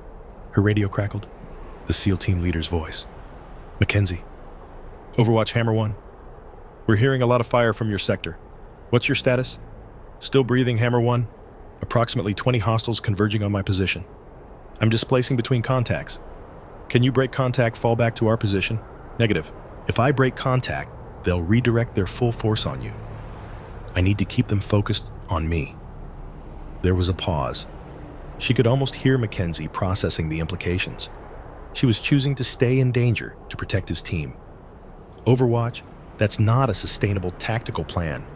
Her radio crackled. The SEAL team leader's voice. Mackenzie. Overwatch Hammer 1. We're hearing a lot of fire from your sector. What's your status? Still breathing, Hammer 1. Approximately 20 hostiles converging on my position. I'm displacing between contacts. Can you break contact, fall back to our position? Negative. If I break contact, they'll redirect their full force on you. I need to keep them focused on me. There was a pause. She could almost hear Mackenzie processing the implications. She was choosing to stay in danger to protect his team. Overwatch, that's not a sustainable tactical plan.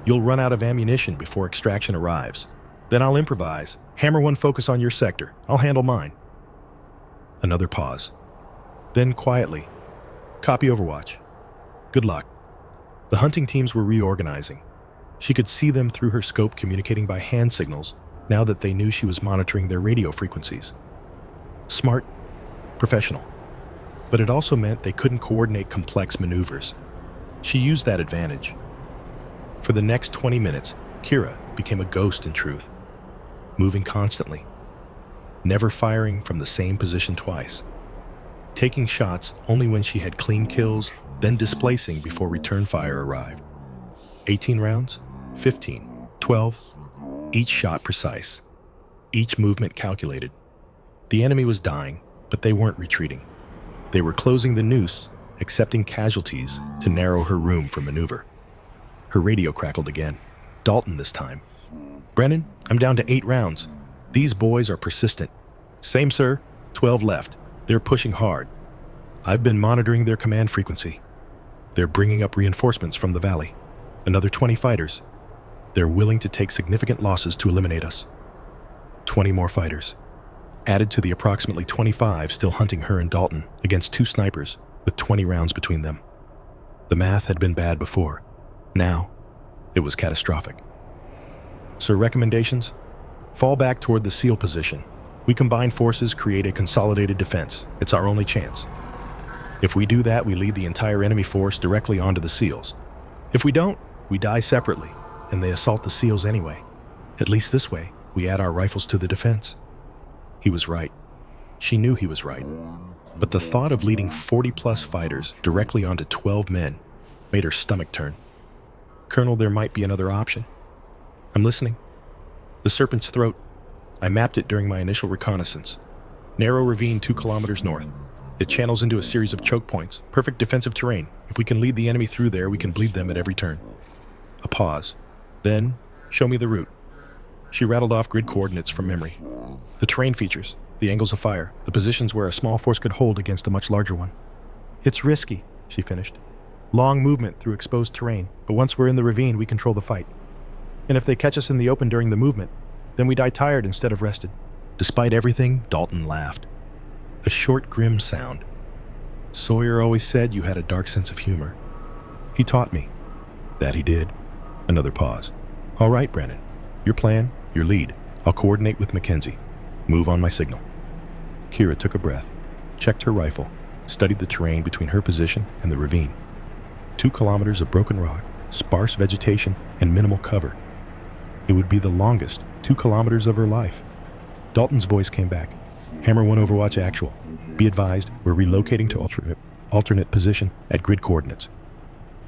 You'll run out of ammunition before extraction arrives. Then I'll improvise. Hammer 1 focus on your sector. I'll handle mine. Another pause. Then quietly, copy Overwatch. Good luck. The hunting teams were reorganizing. She could see them through her scope communicating by hand signals now that they knew she was monitoring their radio frequencies. Smart, professional. But it also meant they couldn't coordinate complex maneuvers. She used that advantage. For the next 20 minutes, Kira became a ghost in truth, moving constantly, never firing from the same position twice, taking shots only when she had clean kills, then displacing before return fire arrived. 18 rounds, 15, 12, each shot precise, each movement calculated. The enemy was dying, but they weren't retreating. They were closing the noose, accepting casualties to narrow her room for maneuver. Her radio crackled again. Dalton this time. Brennan, I'm down to 8 rounds. These boys are persistent. Same, sir. 12 left. They're pushing hard. I've been monitoring their command frequency. They're bringing up reinforcements from the valley. Another 20 fighters. They're willing to take significant losses to eliminate us. 20 more fighters. Added to the approximately 25 still hunting her and Dalton against 2 snipers with 20 rounds between them. The math had been bad before. Now, it was catastrophic. So recommendations? Fall back toward the SEAL position. We combine forces, create a consolidated defense. It's our only chance. If we do that, we lead the entire enemy force directly onto the SEALs. If we don't, we die separately, and they assault the SEALs anyway. At least this way, we add our rifles to the defense. He was right. She knew he was right. But the thought of leading 40-plus fighters directly onto 12 men made her stomach turn. Colonel, there might be another option. I'm listening. The Serpent's Throat. I mapped it during my initial reconnaissance. Narrow ravine 2 kilometers north. It channels into a series of choke points. Perfect defensive terrain. If we can lead the enemy through there, we can bleed them at every turn. A pause. Then, show me the route. She rattled off grid coordinates from memory. The terrain features, the angles of fire, the positions where a small force could hold against a much larger one. It's risky, she finished. Long movement through exposed terrain, but once we're in the ravine, we control the fight. And if they catch us in the open during the movement, then we die tired instead of rested. Despite everything, Dalton laughed. A short, grim sound. Sawyer always said you had a dark sense of humor. He taught me. That he did. Another pause. All right, Brennan. Your plan, your lead. I'll coordinate with Mackenzie. Move on my signal. Kira took a breath, checked her rifle, studied the terrain between her position and the ravine. 2 kilometers of broken rock, sparse vegetation, and minimal cover. It would be the longest 2 kilometers of her life. Dalton's voice came back. Hammer 1 Overwatch actual. Be advised, we're relocating to alternate position at grid coordinates.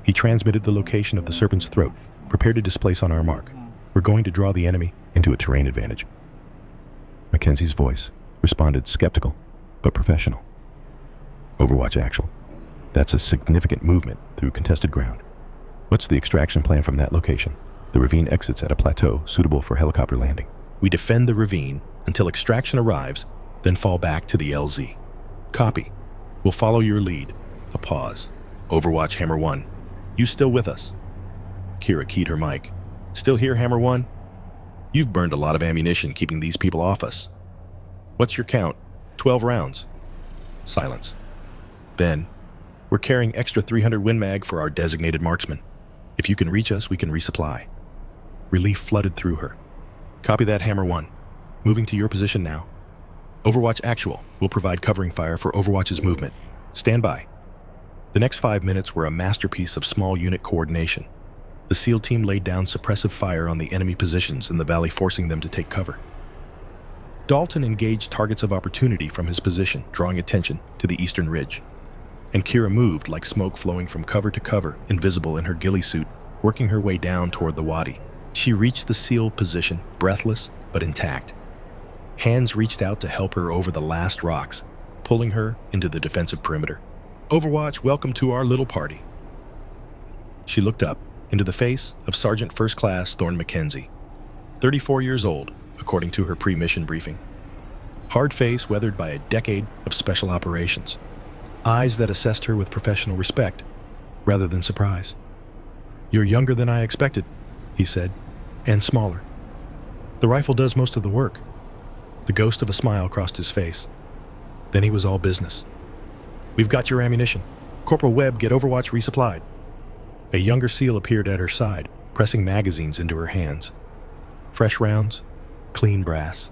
He transmitted the location of the Serpent's Throat. Prepare to displace on our mark. We're going to draw the enemy into a terrain advantage. Mackenzie's voice responded skeptical, but professional. Overwatch actual. That's a significant movement through contested ground. What's the extraction plan from that location? The ravine exits at a plateau suitable for helicopter landing. We defend the ravine until extraction arrives, then fall back to the LZ. Copy. We'll follow your lead. A pause. Overwatch Hammer 1. You still with us? Kira keyed her mic. Still here, Hammer 1? You've burned a lot of ammunition keeping these people off us. What's your count? 12 rounds. Silence. Then, we're carrying extra 300 Win Mag for our designated marksman. If you can reach us, we can resupply. Relief flooded through her. Copy that, Hammer 1. Moving to your position now. Overwatch actual will provide covering fire for Overwatch's movement. Stand by. The next 5 minutes were a masterpiece of small unit coordination. The SEAL team laid down suppressive fire on the enemy positions in the valley, forcing them to take cover. Dalton engaged targets of opportunity from his position, drawing attention to the eastern ridge. And Kira moved like smoke flowing from cover to cover, invisible in her ghillie suit, working her way down toward the wadi. She reached the SEAL position, breathless but intact. Hands reached out to help her over the last rocks, pulling her into the defensive perimeter. Overwatch, welcome to our little party. She looked up into the face of Sergeant First Class Thorne Mackenzie, 34 years old, according to her pre-mission briefing. Hard face weathered by a decade of special operations. Eyes that assessed her with professional respect. rather than surprise. "You're younger than I expected," he said, "and smaller. The rifle does most of the work." The ghost of a smile crossed his face. Then he was all business. "We've got your ammunition. Corporal Webb, get Overwatch resupplied." A younger SEAL appeared at her side, pressing magazines into her hands. Fresh rounds, clean brass.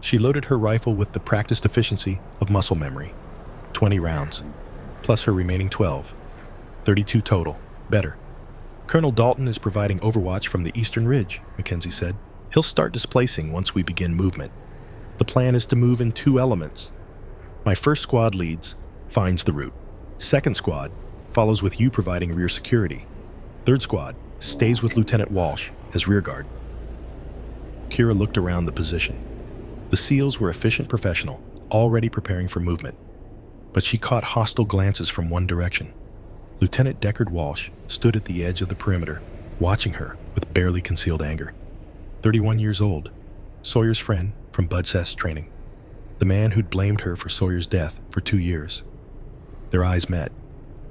She loaded her rifle with the practiced efficiency of muscle memory. 20 rounds, plus her remaining 12. 32 total. Better. "Colonel Dalton is providing Overwatch from the Eastern Ridge," Mackenzie said. "He'll start displacing once we begin movement. The plan is to move in 2 elements. My first squad leads, finds the route. Second squad follows with you providing rear security. Third squad stays with Lieutenant Walsh as rear guard." Kira looked around the position. The SEALs were efficient professional, already preparing for movement. But she caught hostile glances from one direction. Lieutenant Deckard Walsh stood at the edge of the perimeter, watching her with barely concealed anger. 31 years old, Sawyer's friend from Budsess training. The man who'd blamed her for Sawyer's death for 2 years. Their eyes met.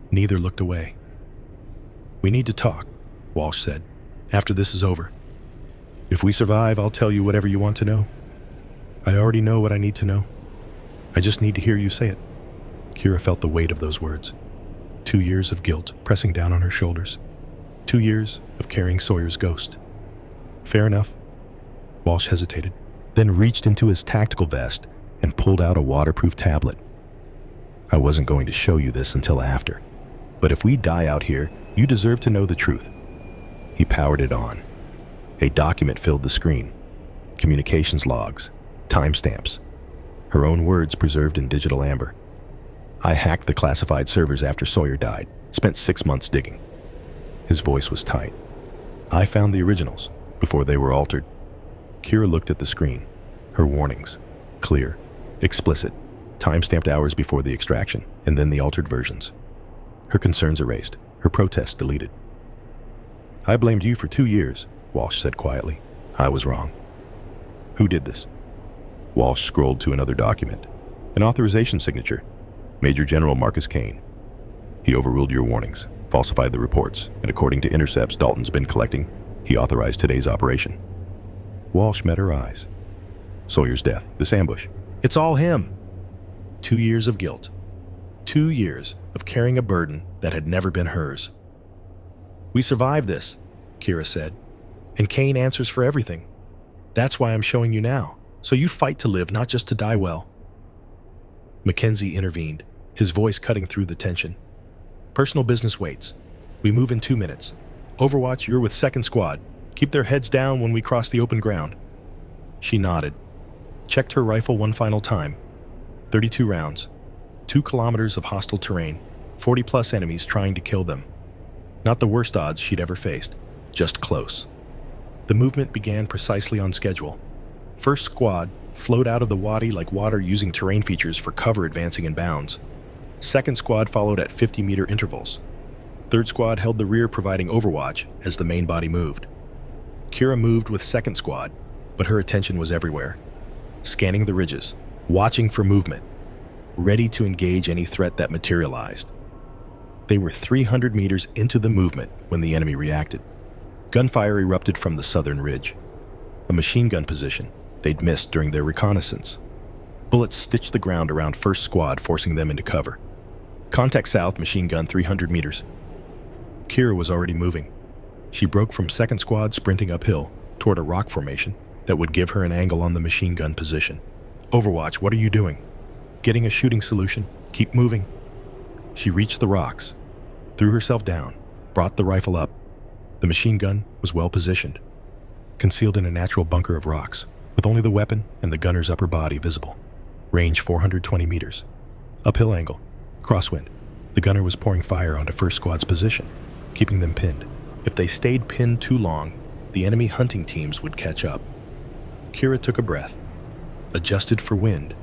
Neither looked away. "We need to talk," Walsh said, "after this is over. If we survive, I'll tell you whatever you want to know. I already know what I need to know. I just need to hear you say it." Kira felt the weight of those words. 2 years of guilt pressing down on her shoulders. 2 years of carrying Sawyer's ghost. "Fair enough." Walsh hesitated, then reached into his tactical vest and pulled out a waterproof tablet. "I wasn't going to show you this until after, but if we die out here, you deserve to know the truth." He powered it on. A document filled the screen. Communications logs, timestamps, her own words preserved in digital amber. "I hacked the classified servers after Sawyer died, spent 6 months digging." His voice was tight. "I found the originals before they were altered." Kira looked at the screen. Her warnings, clear, explicit, time-stamped hours before the extraction, and then the altered versions. Her concerns erased, her protests deleted. "I blamed you for 2 years, Walsh said quietly. "I was wrong." "Who did this?" Walsh scrolled to another document. An authorization signature. Major General Marcus Kane. "He overruled your warnings, falsified the reports, and according to intercepts Dalton's been collecting, he authorized today's operation." Walsh met her eyes. "Sawyer's death, this ambush. It's all him." 2 years of guilt. 2 years of carrying a burden that had never been hers. "We survived this," Kira said, "and Kane answers for everything. That's why I'm showing you now, so you fight to live, not just to die well." Mackenzie intervened, his voice cutting through the tension. "Personal business waits. We move in 2 minutes. Overwatch, you're with second squad. Keep their heads down when we cross the open ground." She nodded, checked her rifle one final time. 32 rounds, 2 kilometers of hostile terrain, 40-plus enemies trying to kill them. Not the worst odds she'd ever faced, just close. The movement began precisely on schedule. First squad flowed out of the wadi like water using terrain features for cover advancing in bounds. Second squad followed at 50-meter intervals. Third squad held the rear providing overwatch as the main body moved. Kira moved with second squad, but her attention was everywhere. Scanning the ridges, watching for movement, ready to engage any threat that materialized. They were 300 meters into the movement when the enemy reacted. Gunfire erupted from the southern ridge, a machine gun position they'd missed during their reconnaissance. Bullets stitched the ground around first squad, forcing them into cover. Contact south, machine gun 300 meters. Kira was already moving. She broke from second squad, sprinting uphill toward a rock formation that would give her an angle on the machine gun position. "Overwatch, what are you doing?" "Getting a shooting solution. Keep moving." She reached the rocks, threw herself down, brought the rifle up. The machine gun was well positioned, concealed in a natural bunker of rocks, with only the weapon and the gunner's upper body visible. Range 420 meters. Uphill angle. Crosswind. The gunner was pouring fire onto first squad's position, keeping them pinned. If they stayed pinned too long, the enemy hunting teams would catch up. Kira took a breath, adjusted for wind,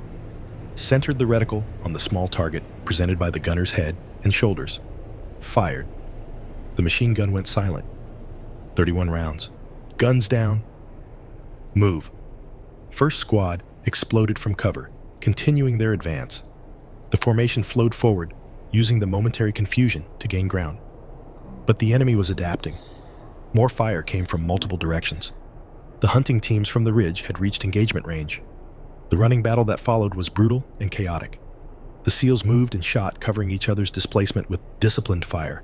centered the reticle on the small target presented by the gunner's head and shoulders. Fired. The machine gun went silent. 31 rounds. Guns down. Move. First squad exploded from cover, continuing their advance. The formation flowed forward, using the momentary confusion to gain ground. But the enemy was adapting. More fire came from multiple directions. The hunting teams from the ridge had reached engagement range. The running battle that followed was brutal and chaotic. The SEALs moved and shot, covering each other's displacement with disciplined fire.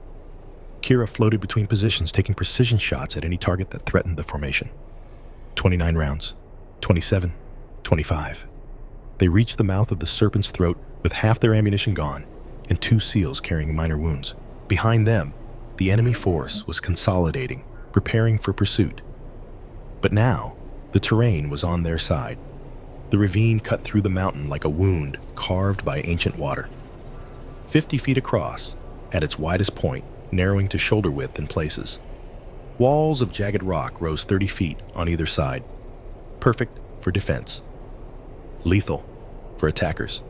Kira floated between positions, taking precision shots at any target that threatened the formation. 29 rounds. 27. 25. They reached the mouth of the serpent's throat with half their ammunition gone and 2 SEALs carrying minor wounds. Behind them, the enemy force was consolidating, preparing for pursuit. But now, the terrain was on their side. The ravine cut through the mountain like a wound carved by ancient water. 50 feet across, at its widest point, narrowing to shoulder width in places. Walls of jagged rock rose 30 feet on either side. Perfect for defense. Lethal for attackers.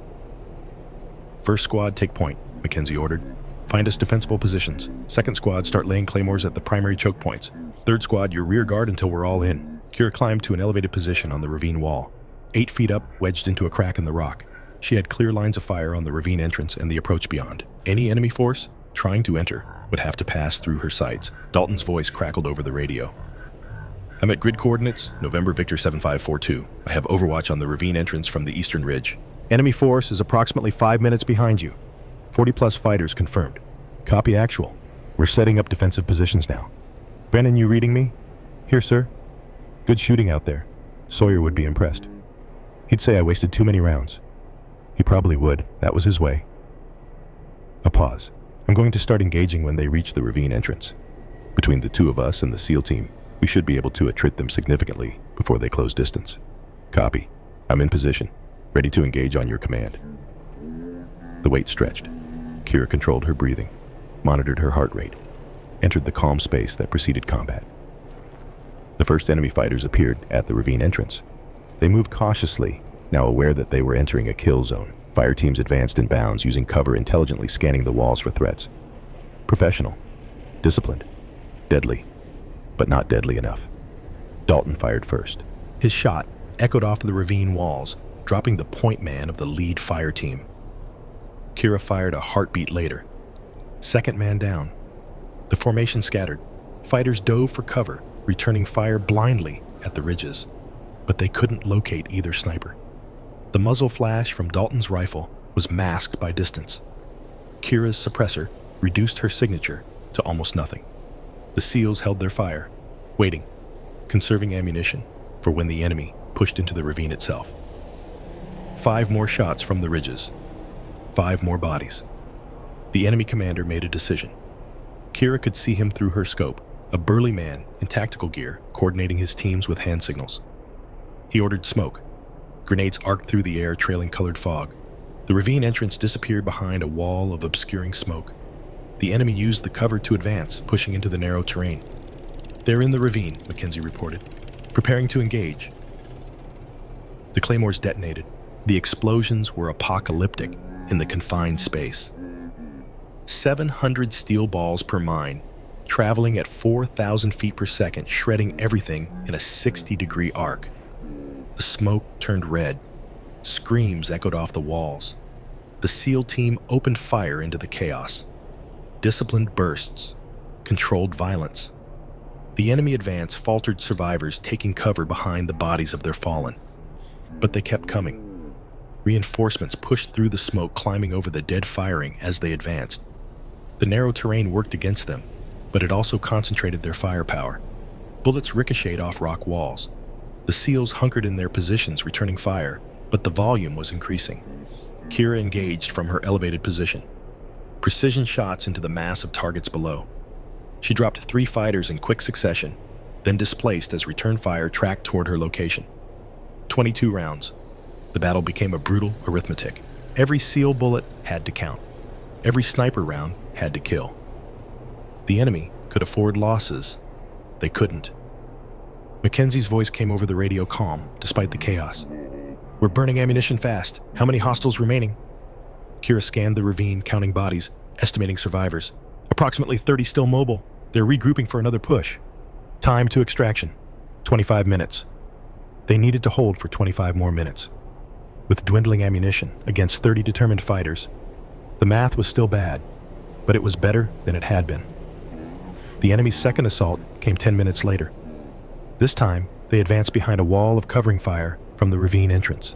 First squad, take point, Mackenzie ordered. Find us defensible positions. Second squad, start laying claymores at the primary choke points. Third squad, your rear guard until we're all in. Kira climbed to an elevated position on the ravine wall. 8 feet up, wedged into a crack in the rock. She had clear lines of fire on the ravine entrance and the approach beyond. Any enemy force trying to enter would have to pass through her sights. Dalton's voice crackled over the radio. I'm at grid coordinates, November Victor 7542. I have overwatch on the ravine entrance from the eastern ridge. Enemy force is approximately 5 minutes behind you. 40-plus fighters confirmed. Copy actual. We're setting up defensive positions now. Brennan, you reading me? Here, sir. Good shooting out there. Sawyer would be impressed. He'd say I wasted too many rounds. He probably would. That was his way. A pause. I'm going to start engaging when they reach the ravine entrance. Between the 2 of us and the SEAL team, we should be able to attrit them significantly before they close distance. Copy. I'm in position, ready to engage on your command. The weight stretched. Kira controlled her breathing, monitored her heart rate, entered the calm space that preceded combat. The first enemy fighters appeared at the ravine entrance. They moved cautiously, now aware that they were entering a kill zone. Fire teams advanced in bounds, using cover, intelligently scanning the walls for threats. Professional, disciplined, deadly, but not deadly enough. Dalton fired first. His shot echoed off the ravine walls, dropping the point man of the lead fire team. Kira fired a heartbeat later. Second man down. The formation scattered. Fighters dove for cover, returning fire blindly at the ridges. But they couldn't locate either sniper. The muzzle flash from Dalton's rifle was masked by distance. Kira's suppressor reduced her signature to almost nothing. The SEALs held their fire, waiting, conserving ammunition for when the enemy pushed into the ravine itself. 5 more shots from the ridges. 5 more bodies. The enemy commander made a decision. Kira could see him through her scope, a burly man in tactical gear coordinating his teams with hand signals. He ordered smoke. Grenades arced through the air, trailing colored fog. The ravine entrance disappeared behind a wall of obscuring smoke. The enemy used the cover to advance, pushing into the narrow terrain. They're in the ravine, Mackenzie reported, preparing to engage. The claymores detonated. The explosions were apocalyptic in the confined space. 700 steel balls per mine, traveling at 4,000 feet per second, shredding everything in a 60-degree arc. The smoke turned red. Screams echoed off the walls. The SEAL team opened fire into the chaos. Disciplined bursts, controlled violence. The enemy advance faltered survivors taking cover behind the bodies of their fallen. But they kept coming. Reinforcements pushed through the smoke, climbing over the dead firing as they advanced. The narrow terrain worked against them, but it also concentrated their firepower. Bullets ricocheted off rock walls. The SEALs hunkered in their positions, returning fire, but the volume was increasing. Kira engaged from her elevated position. Precision shots into the mass of targets below. She dropped 3 fighters in quick succession, then displaced as return fire tracked toward her location. 22 rounds. The battle became a brutal arithmetic. Every SEAL bullet had to count. Every sniper round had to kill. The enemy could afford losses. They couldn't. Mackenzie's voice came over the radio, calm, despite the chaos. We're burning ammunition fast. How many hostiles remaining? Kira scanned the ravine, counting bodies, estimating survivors. Approximately 30 still mobile. They're regrouping for another push. Time to extraction. 25 minutes. They needed to hold for 25 more minutes. With dwindling ammunition against 30 determined fighters, the math was still bad, but it was better than it had been. The enemy's second assault came 10 minutes later. This time, they advanced behind a wall of covering fire from the ravine entrance.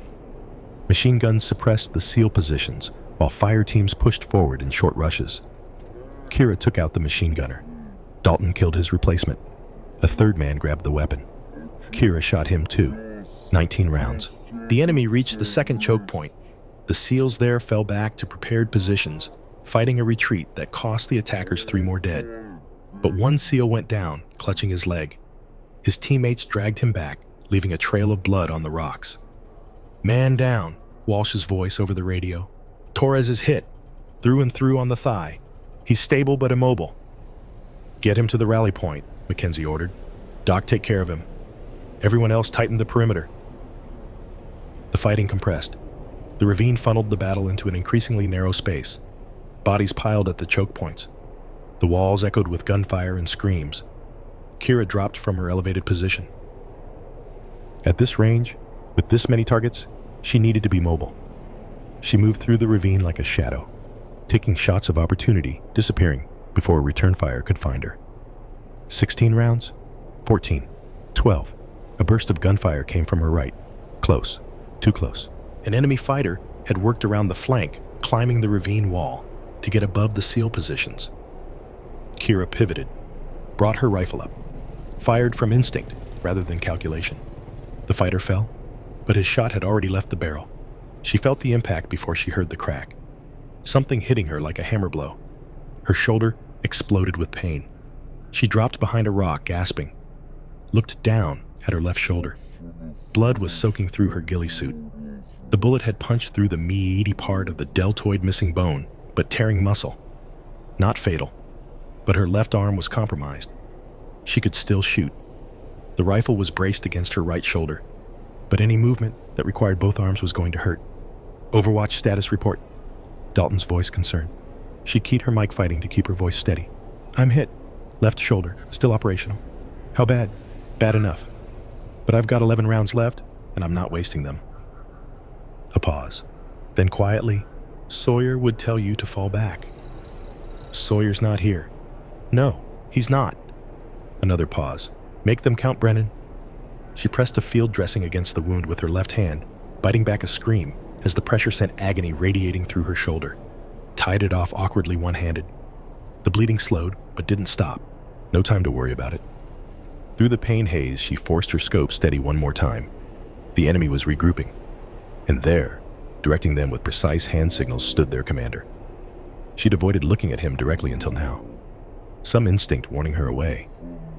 Machine guns suppressed the SEAL positions while fire teams pushed forward in short rushes. Kira took out the machine gunner. Dalton killed his replacement. A third man grabbed the weapon. Kira shot him too. 19 rounds. The enemy reached the second choke point. The SEALs there fell back to prepared positions, fighting a retreat that cost the attackers 3 more dead. But one SEAL went down, clutching his leg. His teammates dragged him back, leaving a trail of blood on the rocks. "Man down," Walsh's voice over the radio. "Torres is hit, through and through on the thigh. He's stable but immobile." "Get him to the rally point," Mackenzie ordered. "Doc, take care of him. Everyone else tighten the perimeter." The fighting compressed. The ravine funneled the battle into an increasingly narrow space. Bodies piled at the choke points. The walls echoed with gunfire and screams. Kira dropped from her elevated position. At this range, with this many targets, she needed to be mobile. She moved through the ravine like a shadow, taking shots of opportunity, disappearing before a return fire could find her. 16 rounds? 14. 12. A burst of gunfire came from her right. Close. Too close. An enemy fighter had worked around the flank, climbing the ravine wall to get above the SEAL positions. Kira pivoted, brought her rifle up, fired from instinct rather than calculation. The fighter fell, but his shot had already left the barrel. She felt the impact before she heard the crack, something hitting her like a hammer blow. Her shoulder exploded with pain. She dropped behind a rock, gasping, looked down at her left shoulder. Blood was soaking through her ghillie suit. The bullet had punched through the meaty part of the deltoid missing bone, but tearing muscle. Not fatal, but her left arm was compromised. She could still shoot. The rifle was braced against her right shoulder, but any movement that required both arms was going to hurt. "Overwatch status report." Dalton's voice concerned. She keyed her mic, fighting to keep her voice steady. "I'm hit. Left shoulder, still operational." "How bad?" "Bad enough. But I've got 11 rounds left, and I'm not wasting them." A pause. Then quietly, "Sawyer would tell you to fall back." "Sawyer's not here." "No, he's not." Another pause. "Make them count, Brennan." She pressed a field dressing against the wound with her left hand, biting back a scream as the pressure sent agony radiating through her shoulder. Tied it off awkwardly one-handed. The bleeding slowed, but didn't stop. No time to worry about it. Through the pain haze, she forced her scope steady one more time. The enemy was regrouping. And there, directing them with precise hand signals, stood their commander. She'd avoided looking at him directly until now, some instinct warning her away.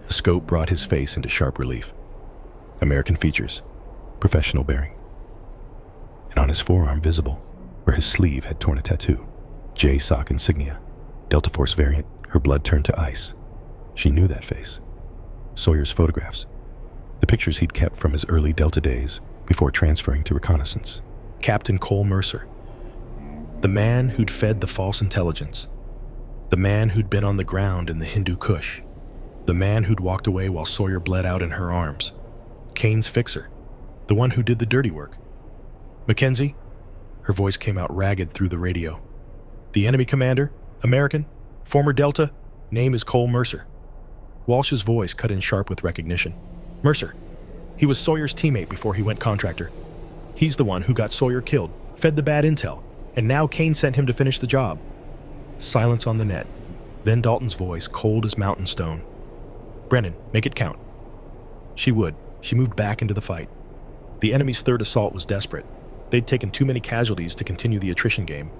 The scope brought his face into sharp relief. American features, professional bearing. And on his forearm, visible, where his sleeve had torn a tattoo, JSOC insignia, Delta Force variant. Her blood turned to ice. She knew that face. Sawyer's photographs, the pictures he'd kept from his early Delta days before transferring to reconnaissance. Captain Cole Mercer, the man who'd fed the false intelligence, the man who'd been on the ground in the Hindu Kush, the man who'd walked away while Sawyer bled out in her arms, Kane's fixer, the one who did the dirty work. "Mackenzie?" Her voice came out ragged through the radio. "The enemy commander, American, former Delta, name is Cole Mercer." Walsh's voice cut in sharp with recognition. "Mercer. He was Sawyer's teammate before he went contractor. He's the one who got Sawyer killed, fed the bad intel, and now Kane sent him to finish the job." Silence on the net. Then Dalton's voice, cold as mountain stone. "Brennan, make it count." She would. She moved back into the fight. The enemy's third assault was desperate. They'd taken too many casualties to continue the attrition game.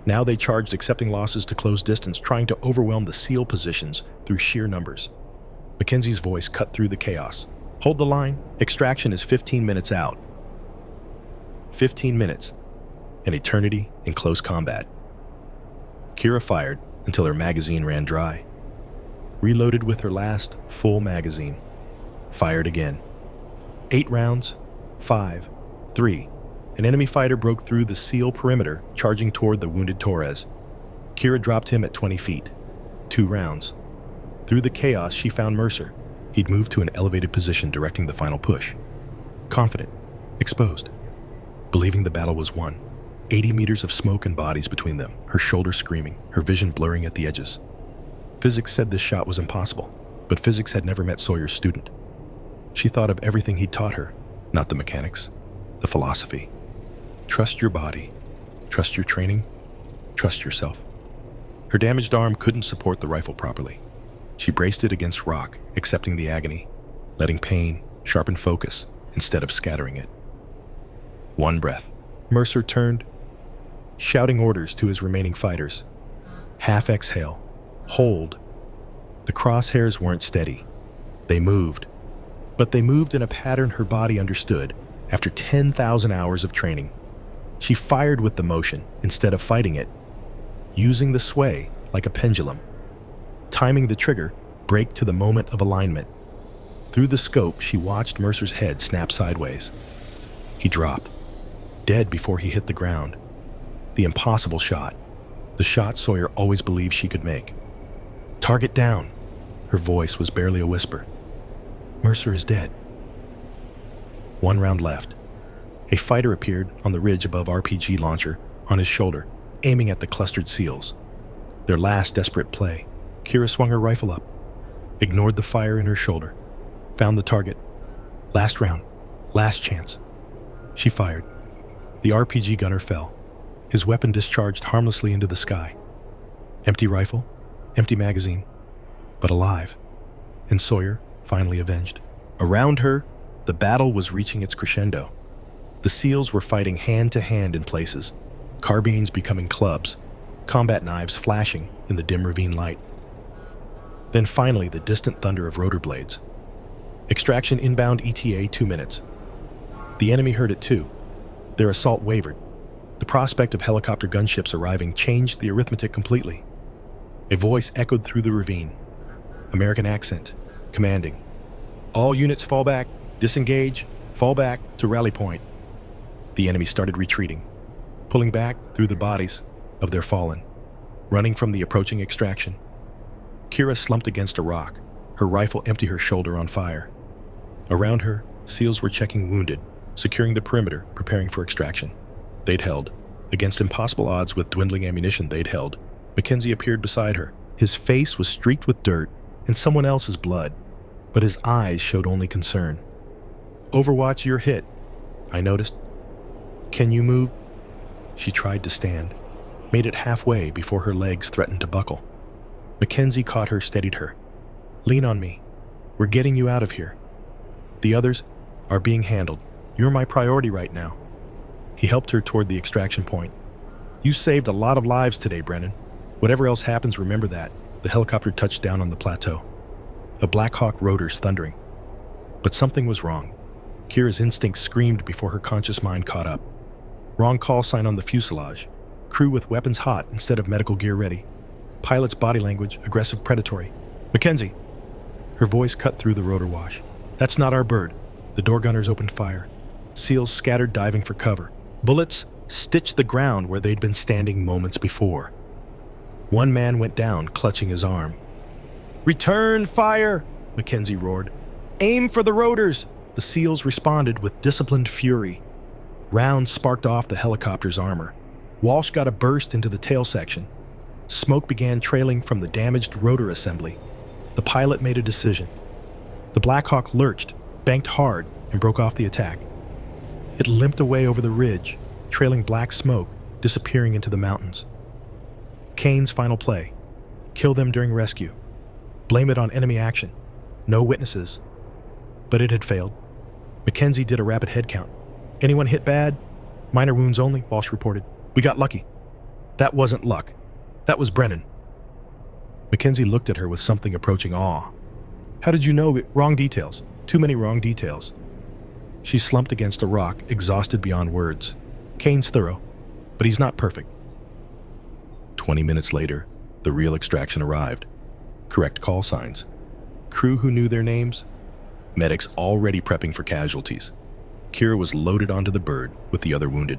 Now they charged, accepting losses to close distance, trying to overwhelm the SEAL positions through sheer numbers. Mackenzie's voice cut through the chaos. "Hold the line. Extraction is 15 minutes out." 15 minutes. An eternity in close combat. Kira fired until her magazine ran dry. Reloaded with her last full magazine. Fired again. 8 rounds. 5. 3. An enemy fighter broke through the SEAL perimeter, charging toward the wounded Torres. Kira dropped him at 20 feet. 2 rounds. Through the chaos, she found Mercer. He'd moved to an elevated position, directing the final push. Confident. Exposed. Believing the battle was won. 80 meters of smoke and bodies between them, her shoulder screaming, her vision blurring at the edges. Physics said this shot was impossible, but physics had never met Sawyer's student. She thought of everything he'd taught her, not the mechanics, the philosophy. Trust your body, trust your training, trust yourself. Her damaged arm couldn't support the rifle properly. She braced it against rock, accepting the agony, letting pain sharpen focus instead of scattering it. One breath. Mercer turned, shouting orders to his remaining fighters. Half exhale. Hold. The crosshairs weren't steady. They moved. But they moved in a pattern her body understood after 10,000 hours of training. She fired with the motion instead of fighting it, using the sway like a pendulum. Timing the trigger, brake to the moment of alignment. Through the scope, she watched Mercer's head snap sideways. He dropped, dead before he hit the ground. The impossible shot. The shot Sawyer always believed she could make. Target down. Her voice was barely a whisper. Mercer is dead. One round left. A fighter appeared on the ridge above RPG launcher on his shoulder, aiming at the clustered SEALs. Their last desperate play. Kira swung her rifle up, ignored the fire in her shoulder, found the target. Last round. Last chance. She fired. The RPG gunner fell. His weapon discharged harmlessly into the sky. Empty rifle, empty magazine, but alive. And Sawyer, finally avenged. Around her, the battle was reaching its crescendo. The SEALs were fighting hand to hand in places, carbines becoming clubs, combat knives flashing in the dim ravine light. Then finally, the distant thunder of rotor blades. Extraction inbound ETA 2 minutes. The enemy heard it too. Their assault wavered. The prospect of helicopter gunships arriving changed the arithmetic completely. A voice echoed through the ravine. American accent, commanding. All units fall back, disengage, fall back to rally point. The enemy started retreating, pulling back through the bodies of their fallen, running from the approaching extraction. Kira slumped against a rock, her rifle empty, her shoulder on fire. Around her, SEALs were checking wounded, securing the perimeter, preparing for extraction. They'd held. Against impossible odds with dwindling ammunition, they'd held. Mackenzie appeared beside her. His face was streaked with dirt and someone else's blood, but his eyes showed only concern. Overwatch, you're hit, I noticed. Can you move? She tried to stand, made it halfway before her legs threatened to buckle. Mackenzie caught her, steadied her. Lean on me. We're getting you out of here. The others are being handled. You're my priority right now. He helped her toward the extraction point. You saved a lot of lives today, Brennan. Whatever else happens, remember that. The helicopter touched down on the plateau. A Black Hawk rotors thundering. But something was wrong. Kira's instincts screamed before her conscious mind caught up. Wrong call sign on the fuselage. Crew with weapons hot instead of medical gear ready. Pilot's body language, aggressive, predatory. Mackenzie. Her voice cut through the rotor wash. That's not our bird. The door gunners opened fire. SEALs scattered, diving for cover. Bullets stitched the ground where they'd been standing moments before. One man went down, clutching his arm. Return fire! Mackenzie roared. Aim for the rotors! The SEALs responded with disciplined fury. Rounds sparked off the helicopter's armor. Walsh got a burst into the tail section. Smoke began trailing from the damaged rotor assembly. The pilot made a decision. The Black Hawk lurched, banked hard, and broke off the attack. It limped away over the ridge, trailing black smoke, disappearing into the mountains. Kane's final play. Kill them during rescue. Blame it on enemy action. No witnesses. But it had failed. Mackenzie did a rapid head count. Anyone hit bad? Minor wounds only, Walsh reported. We got lucky. That wasn't luck. That was Brennan. Mackenzie looked at her with something approaching awe. How did you know? Wrong details. Too many wrong details. She slumped against a rock, exhausted beyond words. Kane's thorough, but he's not perfect. 20 minutes later, the real extraction arrived. Correct call signs. Crew who knew their names. Medics already prepping for casualties. Kira was loaded onto the bird with the other wounded.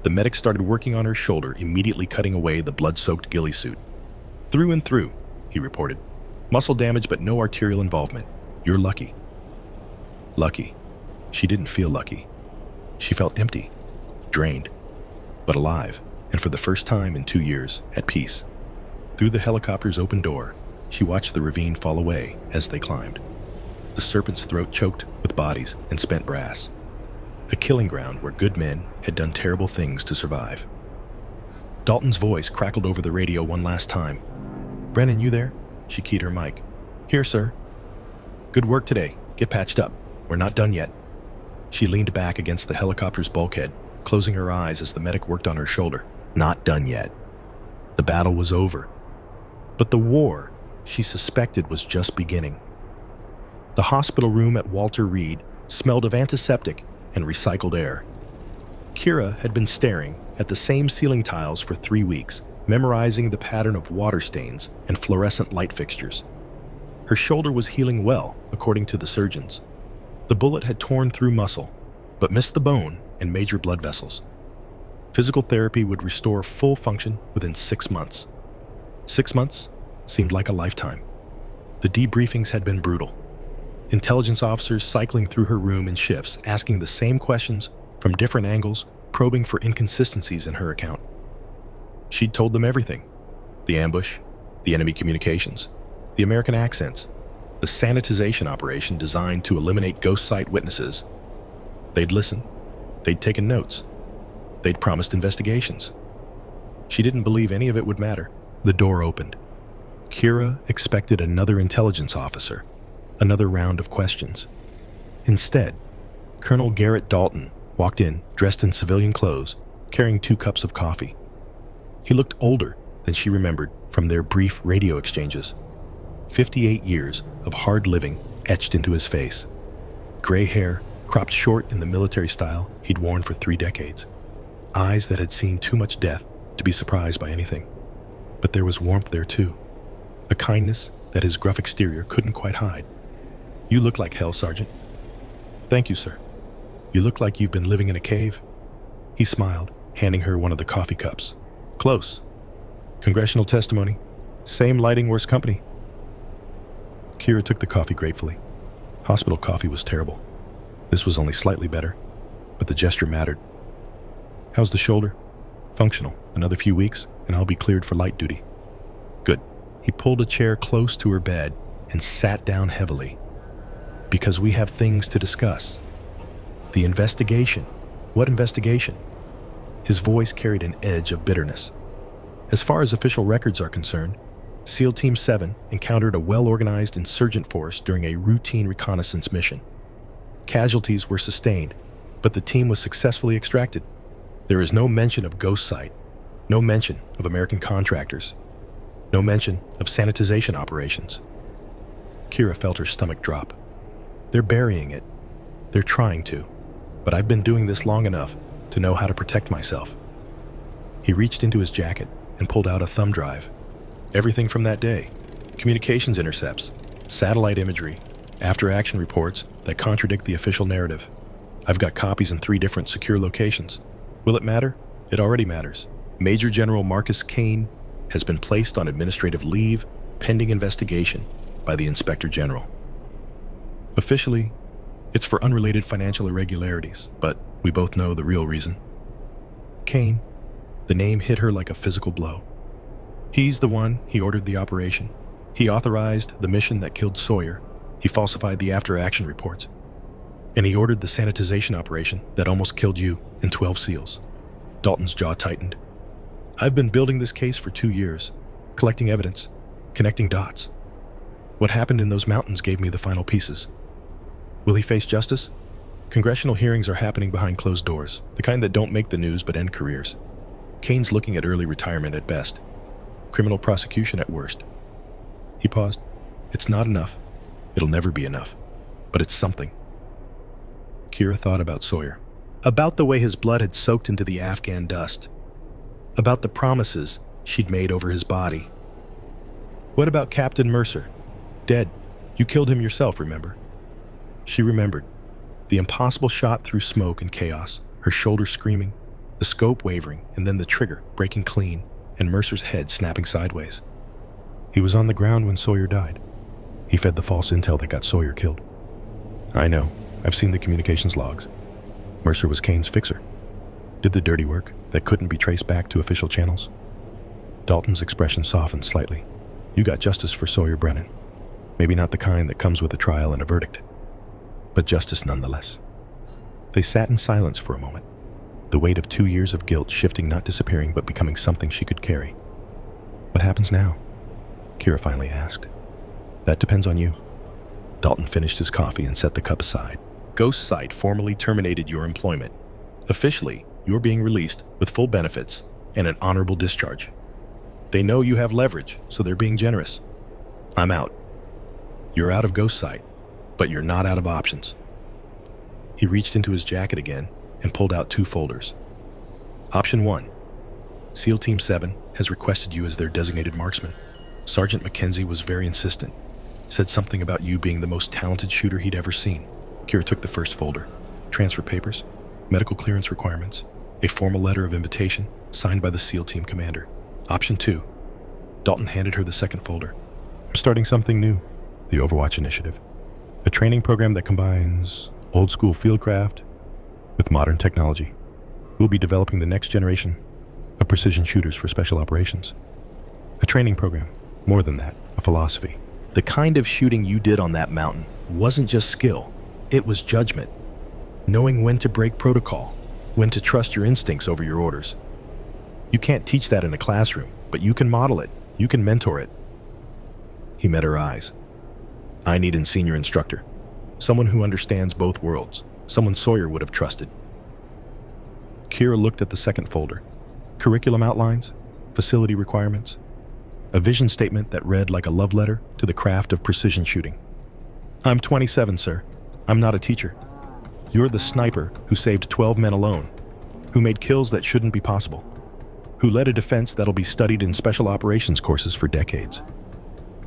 The medic started working on her shoulder, immediately cutting away the blood-soaked ghillie suit. Through and through, he reported. Muscle damage, but no arterial involvement. You're lucky. Lucky. She didn't feel lucky. She felt empty, drained, but alive, and for the first time in 2 years, at peace. Through the helicopter's open door, She watched the ravine fall away as they climbed. The serpent's throat choked with bodies and spent brass. A killing ground where good men had done terrible things to survive. Dalton's voice crackled over the radio one last time. "Brennan, you there?" She keyed her mic. "Here, sir." "Good work today. Get patched up. We're not done yet." She leaned back against the helicopter's bulkhead, closing her eyes as the medic worked on her shoulder. Not done yet. The battle was over. But the war, she suspected, was just beginning. The hospital room at Walter Reed smelled of antiseptic and recycled air. Kira had been staring at the same ceiling tiles for 3 weeks, memorizing the pattern of water stains and fluorescent light fixtures. Her shoulder was healing well, according to the surgeons. The bullet had torn through muscle, but missed the bone and major blood vessels. Physical therapy would restore full function within 6 months. 6 months seemed like a lifetime. The debriefings had been brutal. Intelligence officers cycling through her room in shifts, asking the same questions from different angles, probing for inconsistencies in her account. She'd told them everything. The ambush, the enemy communications, the American accents, the sanitization operation designed to eliminate ghost site witnesses. They'd listened. They'd taken notes. They'd promised investigations. She didn't believe any of it would matter. The door opened. Kira expected another intelligence officer, another round of questions. Instead, Colonel Garrett Dalton walked in, dressed in civilian clothes, carrying 2 cups of coffee. He looked older than she remembered from their brief radio exchanges. 58 years of hard living etched into his face. Gray hair, cropped short in the military style he'd worn for 3 decades. Eyes that had seen too much death to be surprised by anything. But there was warmth there too. A kindness that his gruff exterior couldn't quite hide. "You look like hell, Sergeant." "Thank you, sir. You look like you've been living in a cave." He smiled, handing her one of the coffee cups. "Close. Congressional testimony. Same lighting, worse company." Kira took the coffee gratefully. Hospital coffee was terrible. This was only slightly better, but the gesture mattered. "How's the shoulder?" "Functional. Another few weeks, and I'll be cleared for light duty." "Good." He pulled a chair close to her bed and sat down heavily. "Because we have things to discuss. The investigation." "What investigation?" His voice carried an edge of bitterness. "As far as official records are concerned, SEAL Team 7 encountered a well-organized insurgent force during a routine reconnaissance mission. Casualties were sustained, but the team was successfully extracted. There is no mention of ghost site, no mention of American contractors, no mention of sanitization operations." Kira felt her stomach drop. "They're burying it. They're trying to. But I've been doing this long enough to know how to protect myself." He reached into his jacket and pulled out a thumb drive. Everything from that day. Communications intercepts, satellite imagery, after-action reports that contradict the official narrative. I've got copies in 3 different secure locations. Will it matter? It already matters. Major General Marcus Kane has been placed on administrative leave pending investigation by the Inspector General. Officially, it's for unrelated financial irregularities, but we both know the real reason. Kane, the name hit her like a physical blow. He's the one. He ordered the operation. He authorized the mission that killed Sawyer. He falsified the after-action reports. And he ordered the sanitization operation that almost killed you and 12 SEALs. Dalton's jaw tightened. I've been building this case for 2 years, collecting evidence, connecting dots. What happened in those mountains gave me the final pieces. Will he face justice? Congressional hearings are happening behind closed doors, the kind that don't make the news but end careers. Kane's looking at early retirement at best. Criminal prosecution at worst. He paused. It's not enough. It'll never be enough. But it's something. Kira thought about Sawyer. About the way his blood had soaked into the Afghan dust. About the promises she'd made over his body. What about Captain Mercer? Dead. You killed him yourself, remember? She remembered. The impossible shot through smoke and chaos, her shoulder screaming, the scope wavering, and then the trigger breaking clean, and Mercer's head snapping sideways. He was on the ground when Sawyer died. He fed the false intel that got Sawyer killed. I know. I've seen the communications logs. Mercer was Kane's fixer. Did the dirty work that couldn't be traced back to official channels. Dalton's expression softened slightly. You got justice for Sawyer Brennan. Maybe not the kind that comes with a trial and a verdict, but justice nonetheless. They sat in silence for a moment, the weight of 2 years of guilt shifting, not disappearing, but becoming something she could carry. What happens now? Kira finally asked. That depends on you. Dalton finished his coffee and set the cup aside. Ghost Sight formally terminated your employment. Officially, you're being released with full benefits and an honorable discharge. They know you have leverage, so they're being generous. I'm out. You're out of Ghost Sight, but you're not out of options. He reached into his jacket again and pulled out 2 folders. Option 1. SEAL Team 7 has requested you as their designated marksman. Sergeant Mackenzie was very insistent. Said something about you being the most talented shooter he'd ever seen. Kira took the first folder. Transfer papers, medical clearance requirements, a formal letter of invitation signed by the SEAL Team commander. Option 2. Dalton handed her the second folder. I'm starting something new, the Overwatch Initiative. A training program that combines old school fieldcraft with modern technology. We'll be developing the next generation of precision shooters for special operations. A training program, more than that, a philosophy. The kind of shooting you did on that mountain wasn't just skill, it was judgment. Knowing when to break protocol, when to trust your instincts over your orders. You can't teach that in a classroom, but you can model it, you can mentor it. He met her eyes. I need a senior instructor. Someone who understands both worlds. Someone Sawyer would have trusted. Kira looked at the second folder. Curriculum outlines, facility requirements, a vision statement that read like a love letter to the craft of precision shooting. I'm 27, sir. I'm not a teacher. You're the sniper who saved 12 men alone, who made kills that shouldn't be possible, who led a defense that'll be studied in special operations courses for decades.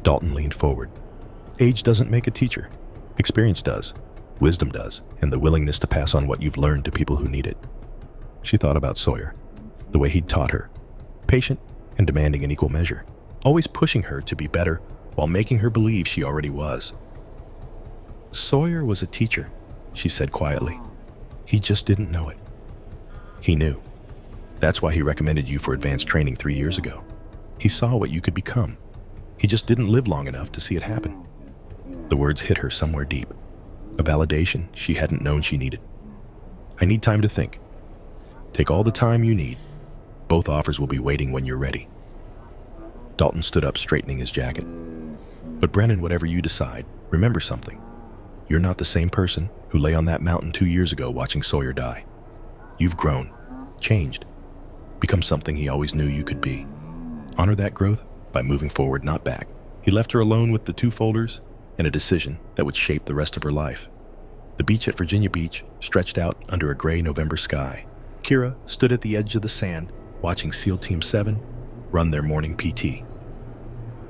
Dalton leaned forward. Age doesn't make a teacher. Experience does. Wisdom does, and the willingness to pass on what you've learned to people who need it. She thought about Sawyer, the way he'd taught her, patient and demanding in equal measure, always pushing her to be better while making her believe she already was. Sawyer was a teacher, she said quietly. He just didn't know it. He knew. That's why he recommended you for advanced training 3 years ago. He saw what you could become. He just didn't live long enough to see it happen. The words hit her somewhere deep, a validation she hadn't known she needed. I need time to think. Take all the time you need. Both offers will be waiting when you're ready. Dalton stood up, straightening his jacket. But Brennan, whatever you decide, remember something. You're not the same person who lay on that mountain 2 years ago watching Sawyer die. You've grown, changed, become something he always knew you could be. Honor that growth by moving forward, not back. He left her alone with the 2 folders and a decision that would shape the rest of her life. The beach at Virginia Beach stretched out under a gray November sky. Kira stood at the edge of the sand, watching SEAL Team 7 run their morning PT.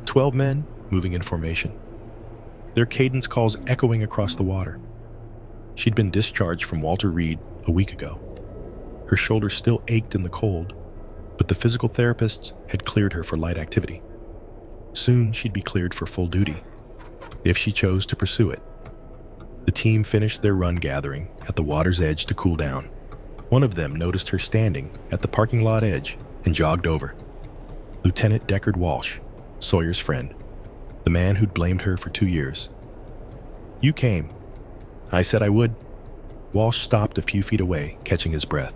12 men moving in formation, their cadence calls echoing across the water. She'd been discharged from Walter Reed a week ago. Her shoulder still ached in the cold, but the physical therapists had cleared her for light activity. Soon she'd be cleared for full duty, if she chose to pursue it. The team finished their run gathering at the water's edge to cool down. One of them noticed her standing at the parking lot edge and jogged over. Lieutenant Deckard Walsh, Sawyer's friend, the man who'd blamed her for 2 years. You came. I said I would. Walsh stopped a few feet away, catching his breath.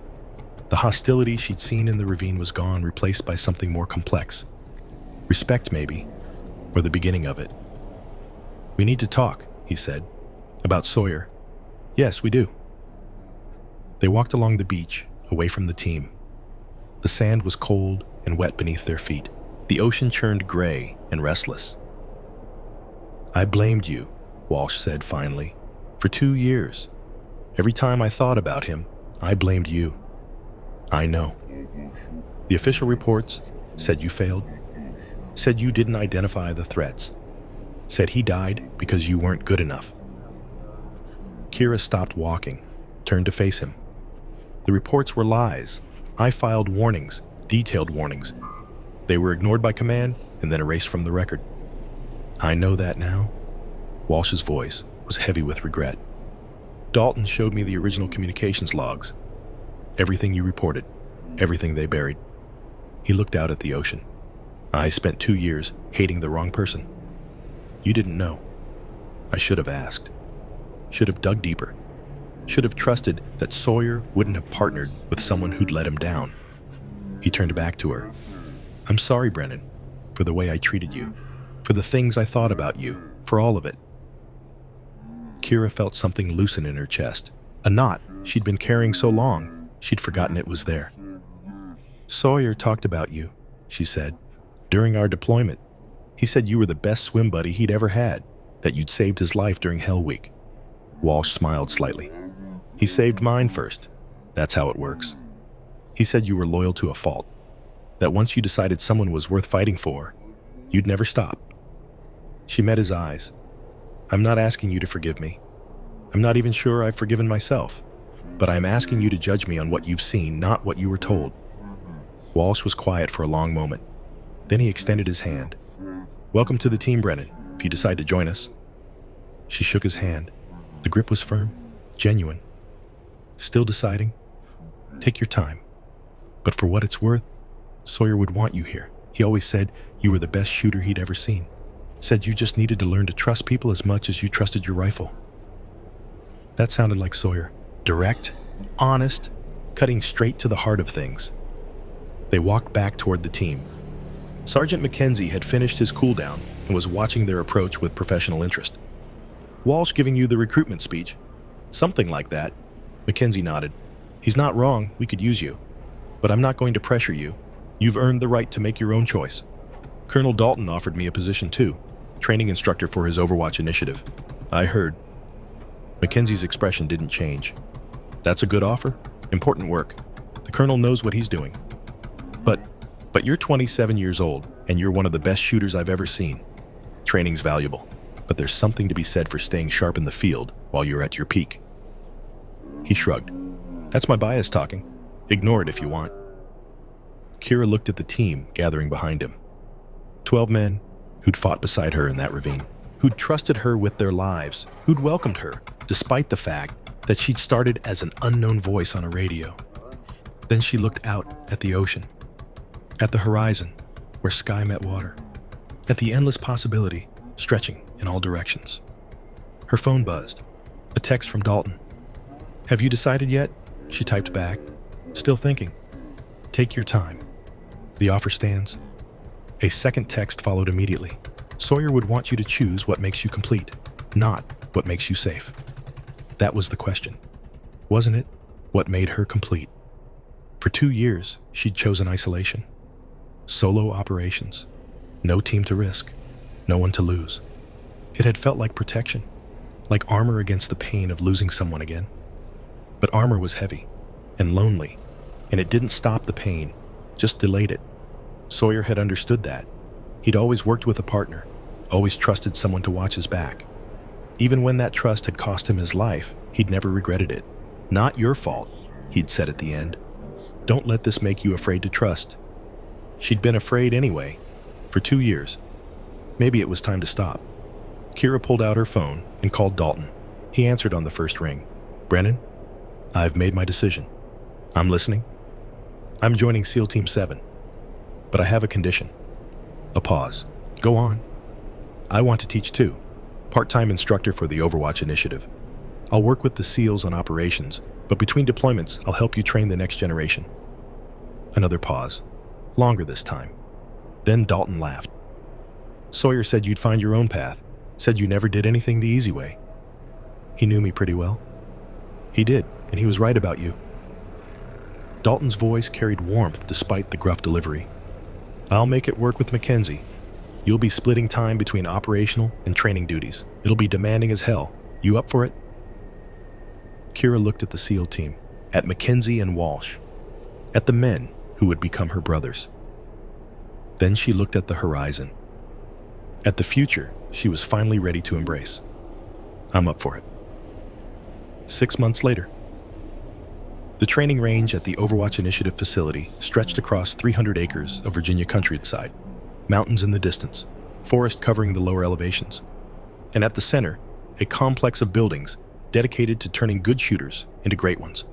The hostility she'd seen in the ravine was gone, replaced by something more complex. Respect, maybe, or the beginning of it. We need to talk, he said. About Sawyer. Yes, we do. They walked along the beach, away from the team. The sand was cold and wet beneath their feet. The ocean churned gray and restless. I blamed you, Walsh said finally, for 2 years. Every time I thought about him, I blamed you. I know. The official reports said you failed, said you didn't identify the threats, said he died because you weren't good enough. Kira stopped walking, turned to face him. The reports were lies. I filed warnings, detailed warnings. They were ignored by command and then erased from the record. I know that now. Walsh's voice was heavy with regret. Dalton showed me the original communications logs. Everything you reported, everything they buried. He looked out at the ocean. I spent 2 years hating the wrong person. You didn't know. I should have asked. Should have dug deeper. Should have trusted that Sawyer wouldn't have partnered with someone who'd let him down. He turned back to her. I'm sorry, Brennan, for the way I treated you, for the things I thought about you, for all of it. Kira felt something loosen in her chest, a knot she'd been carrying so long she'd forgotten it was there. Sawyer talked about you, she said, during our deployment. He said you were the best swim buddy he'd ever had, that you'd saved his life during Hell Week. Walsh smiled slightly. He saved mine first. That's how it works. He said you were loyal to a fault, that once you decided someone was worth fighting for, you'd never stop. She met his eyes. I'm not asking you to forgive me. I'm not even sure I've forgiven myself, but I'm asking you to judge me on what you've seen, not what you were told. Walsh was quiet for a long moment. Then he extended his hand. Welcome to the team, Brennan, if you decide to join us. She shook his hand. The grip was firm, genuine. Still deciding? Take your time. But for what it's worth, Sawyer would want you here. He always said you were the best shooter he'd ever seen. Said you just needed to learn to trust people as much as you trusted your rifle. That sounded like Sawyer. Direct, honest, cutting straight to the heart of things. They walked back toward the team. Sergeant Mackenzie had finished his cooldown and was watching their approach with professional interest. Walsh giving you the recruitment speech? Something like that. Mackenzie nodded. He's not wrong, we could use you. But I'm not going to pressure you. You've earned the right to make your own choice. Colonel Dalton offered me a position too, training instructor for his Overwatch initiative. I heard. Mackenzie's expression didn't change. That's a good offer. Important work. The colonel knows what he's doing. But you're 27 years old, and you're one of the best shooters I've ever seen. Training's valuable, but there's something to be said for staying sharp in the field while you're at your peak. He shrugged. That's my bias talking. Ignore it if you want. Kira looked at the team gathering behind him. 12 men who'd fought beside her in that ravine, who'd trusted her with their lives, who'd welcomed her, despite the fact that she'd started as an unknown voice on a radio. Then she looked out at the ocean, at the horizon where sky met water, at the endless possibility stretching in all directions. Her phone buzzed. A text from Dalton. Have you decided yet? She typed back. Still thinking. Take your time. The offer stands. A second text followed immediately. Sawyer would want you to choose what makes you complete, not what makes you safe. That was the question. Wasn't it what made her complete? For 2 years, she'd chosen isolation. Solo operations. No team to risk. No one to lose. It had felt like protection, like armor against the pain of losing someone again. But armor was heavy and lonely, and it didn't stop the pain, just delayed it. Sawyer had understood that. He'd always worked with a partner, always trusted someone to watch his back. Even when that trust had cost him his life, he'd never regretted it. Not your fault, he'd said at the end. Don't let this make you afraid to trust. She'd been afraid anyway, for 2 years. Maybe it was time to stop. Kira pulled out her phone and called Dalton. He answered on the first ring. Brennan, I've made my decision. I'm listening. I'm joining SEAL Team 7, but I have a condition. A pause. Go on. I want to teach too. Part-time instructor for the Overwatch initiative. I'll work with the SEALs on operations, but between deployments, I'll help you train the next generation. Another pause. Longer this time. Then Dalton laughed. Sawyer said you'd find your own path, said you never did anything the easy way. He knew me pretty well. He did, and he was right about you. Dalton's voice carried warmth despite the gruff delivery. I'll make it work with Mackenzie. You'll be splitting time between operational and training duties. It'll be demanding as hell. You up for it? Kira looked at the SEAL team, at Mackenzie and Walsh, at the men who would become her brothers. Then she looked at the horizon, at the future she was finally ready to embrace. I'm up for it. 6 months later. The training range at the Overwatch Initiative facility stretched across 300 acres of Virginia countryside, mountains in the distance, forest covering the lower elevations, and at the center, a complex of buildings dedicated to turning good shooters into great ones.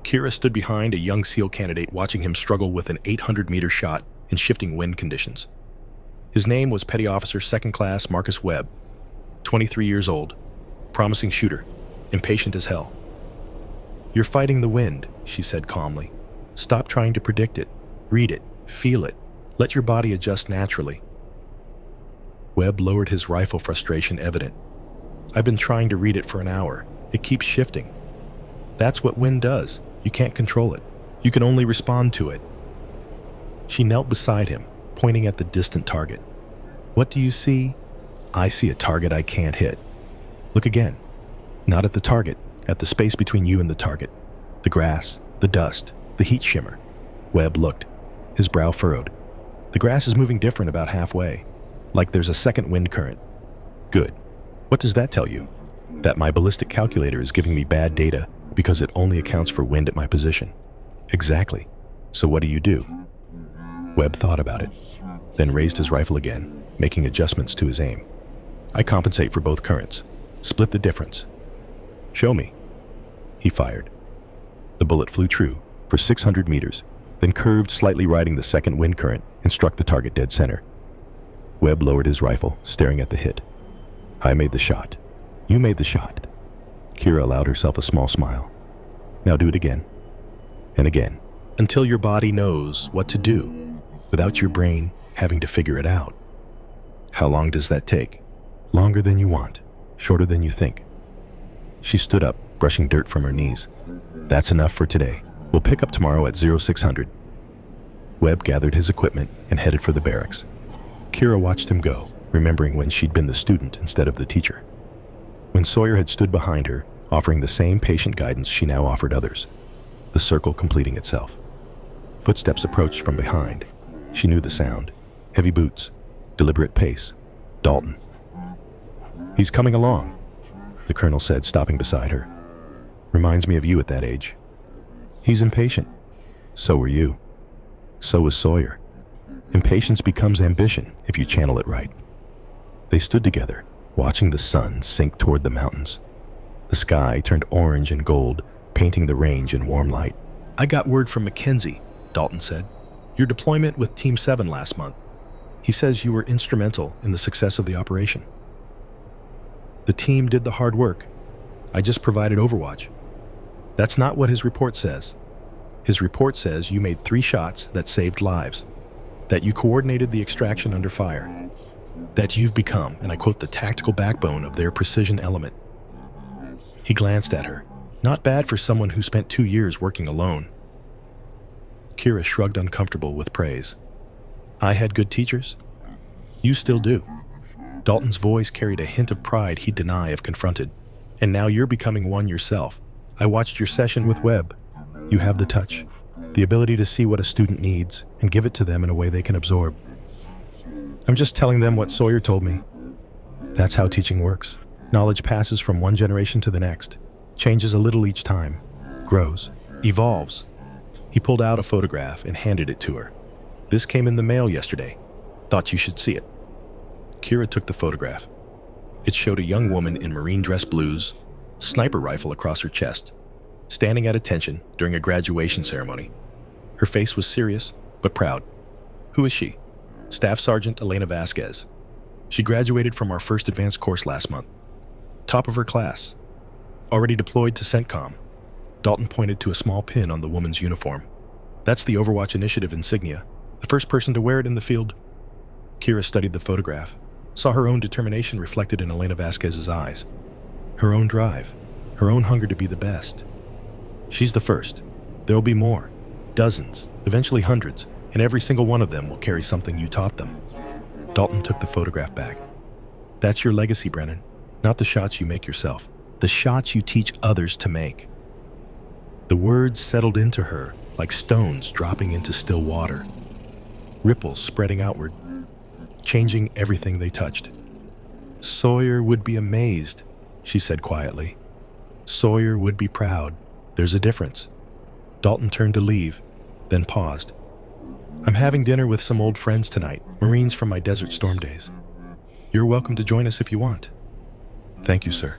Kira stood behind a young SEAL candidate watching him struggle with an 800-meter shot in shifting wind conditions. His name was Petty Officer Second Class Marcus Webb, 23 years old, promising shooter, impatient as hell. "You're fighting the wind," she said calmly. "Stop trying to predict it. Read it. Feel it. Let your body adjust naturally." Webb lowered his rifle, frustration evident. "I've been trying to read it for an hour. It keeps shifting." "That's what wind does. You can't control it. You can only respond to it." She knelt beside him, pointing at the distant target. "What do you see?" "I see a target I can't hit." "Look again. Not at the target, at the space between you and the target. The grass, the dust, the heat shimmer." Webb looked, his brow furrowed. "The grass is moving different about halfway, like there's a second wind current." "Good. What does that tell you?" "That my ballistic calculator is giving me bad data because it only accounts for wind at my position." "Exactly. So what do?" Webb thought about it, then raised his rifle again, making adjustments to his aim. "I compensate for both currents. Split the difference." "Show me." He fired. The bullet flew true for 600 meters, then curved slightly, riding the second wind current and struck the target dead center. Webb lowered his rifle, staring at the hit. "I made the shot. You made the shot." Kira allowed herself a small smile. "Now do it again. And again, until your body knows what to do, without your brain having to figure it out." "How long does that take?" "Longer than you want, shorter than you think." She stood up, brushing dirt from her knees. "That's enough for today. We'll pick up tomorrow at 0600. Webb gathered his equipment and headed for the barracks. Kira watched him go, remembering when she'd been the student instead of the teacher. When Sawyer had stood behind her, offering the same patient guidance she now offered others, the circle completing itself. Footsteps approached from behind. She knew the sound. Heavy boots, deliberate pace. Dalton. "He's coming along," the colonel said, stopping beside her. "Reminds me of you at that age." "He's impatient." "So were you." "So was Sawyer." Impatience becomes ambition if you channel it right. They stood together, watching the sun sink toward the mountains. The sky turned orange and gold, painting the range in warm light. "I got word from Mackenzie," Dalton said. "Your deployment with Team 7 last month. He says you were instrumental in the success of the operation." "The team did the hard work. I just provided overwatch." "That's not what his report says. His report says you made 3 shots that saved lives, that you coordinated the extraction under fire, that you've become, and I quote, the tactical backbone of their precision element." He glanced at her. Not bad for someone who spent 2 years working alone. Kira shrugged, uncomfortable with praise. "I had good teachers. You still do." Dalton's voice carried a hint of pride he'd deny if confronted. "And now you're becoming one yourself. I watched your session with Webb. You have the touch, the ability to see what a student needs and give it to them in a way they can absorb." "I'm just telling them what Sawyer told me." "That's how teaching works. Knowledge passes from one generation to the next, changes a little each time, grows, evolves." He pulled out a photograph and handed it to her. "This came in the mail yesterday. Thought you should see it." Kira took the photograph. It showed a young woman in marine dress blues, sniper rifle across her chest, standing at attention during a graduation ceremony. Her face was serious, but proud. "Who is she?" "Staff Sergeant Elena Vasquez. She graduated from our first advanced course last month. Top of her class. Already deployed to CENTCOM." Dalton pointed to a small pin on the woman's uniform. "That's the Overwatch Initiative insignia. The first person to wear it in the field." Kira studied the photograph, saw her own determination reflected in Elena Vasquez's eyes. Her own drive, her own hunger to be the best. "She's the first. There'll be more. Dozens, eventually hundreds, and every single one of them will carry something you taught them." Dalton took the photograph back. "That's your legacy, Brennan. Not the shots you make yourself. The shots you teach others to make." The words settled into her like stones dropping into still water. Ripples spreading outward, changing everything they touched. "Sawyer would be amazed," she said quietly. "Sawyer would be proud. There's a difference." Dalton turned to leave, then paused. "I'm having dinner with some old friends tonight, Marines from my Desert Storm days. You're welcome to join us if you want." "Thank you, sir.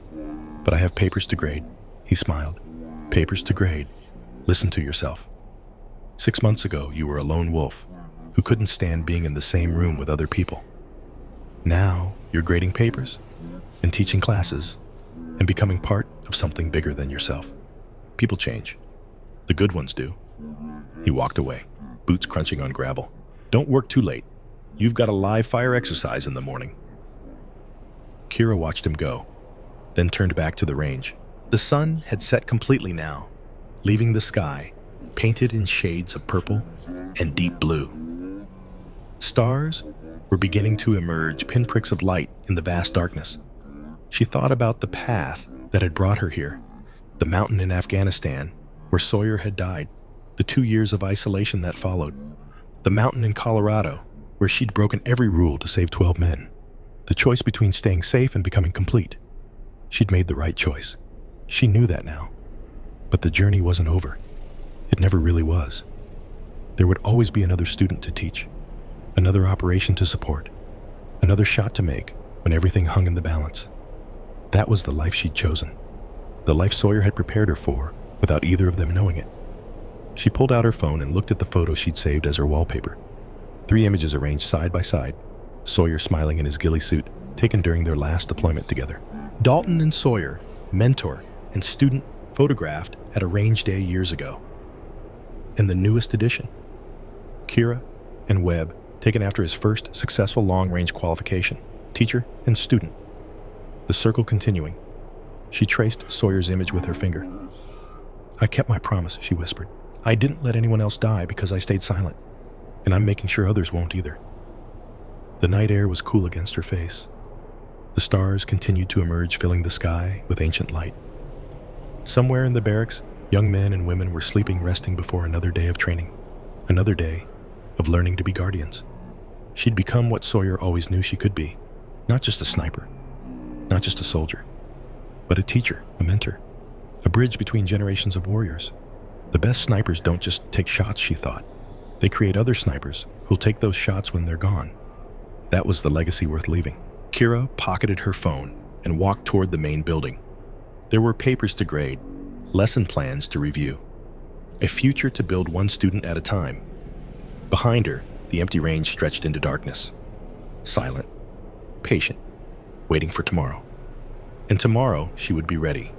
But I have papers to grade." He smiled. "Papers to grade. Listen to yourself. 6 months ago, you were a lone wolf. who couldn't stand being in the same room with other people. Now you're grading papers and teaching classes and becoming part of something bigger than yourself. People change. The good ones do. He walked away, boots crunching on gravel. Don't work too late. You've got a live fire exercise in the morning. Kira watched him go, then turned back to the range. The sun had set completely now, leaving the sky painted in shades of purple and deep blue. Stars were beginning to emerge, pinpricks of light in the vast darkness. She thought about the path that had brought her here, the mountain in Afghanistan where Sawyer had died, the 2 years of isolation that followed, the mountain in Colorado where she'd broken every rule to save 12 men, the choice between staying safe and becoming complete. She'd made the right choice. She knew that now. But the journey wasn't over. It never really was. There would always be another student to teach, another operation to support, another shot to make when everything hung in the balance. That was the life she'd chosen, the life Sawyer had prepared her for without either of them knowing it. She pulled out her phone and looked at the photo she'd saved as her wallpaper. 3 images arranged side by side, Sawyer smiling in his ghillie suit, taken during their last deployment together. Dalton and Sawyer, mentor and student, photographed at a range day years ago. And the newest edition, Kira and Webb, taken after his first successful long-range qualification, teacher and student. The circle continuing. She traced Sawyer's image with her finger. I kept my promise, she whispered. I didn't let anyone else die because I stayed silent, and I'm making sure others won't either. The night air was cool against her face. The stars continued to emerge, filling the sky with ancient light. Somewhere in the barracks, young men and women were sleeping, resting before another day of training, another day of learning to be guardians. She'd become what Sawyer always knew she could be, not just a sniper, not just a soldier, but a teacher, a mentor, a bridge between generations of warriors. The best snipers don't just take shots, she thought. They create other snipers who'll take those shots when they're gone. That was the legacy worth leaving. Kira pocketed her phone and walked toward the main building. There were papers to grade, lesson plans to review, a future to build one student at a time. Behind her, the empty range stretched into darkness, silent, patient, waiting for tomorrow. And tomorrow, she would be ready.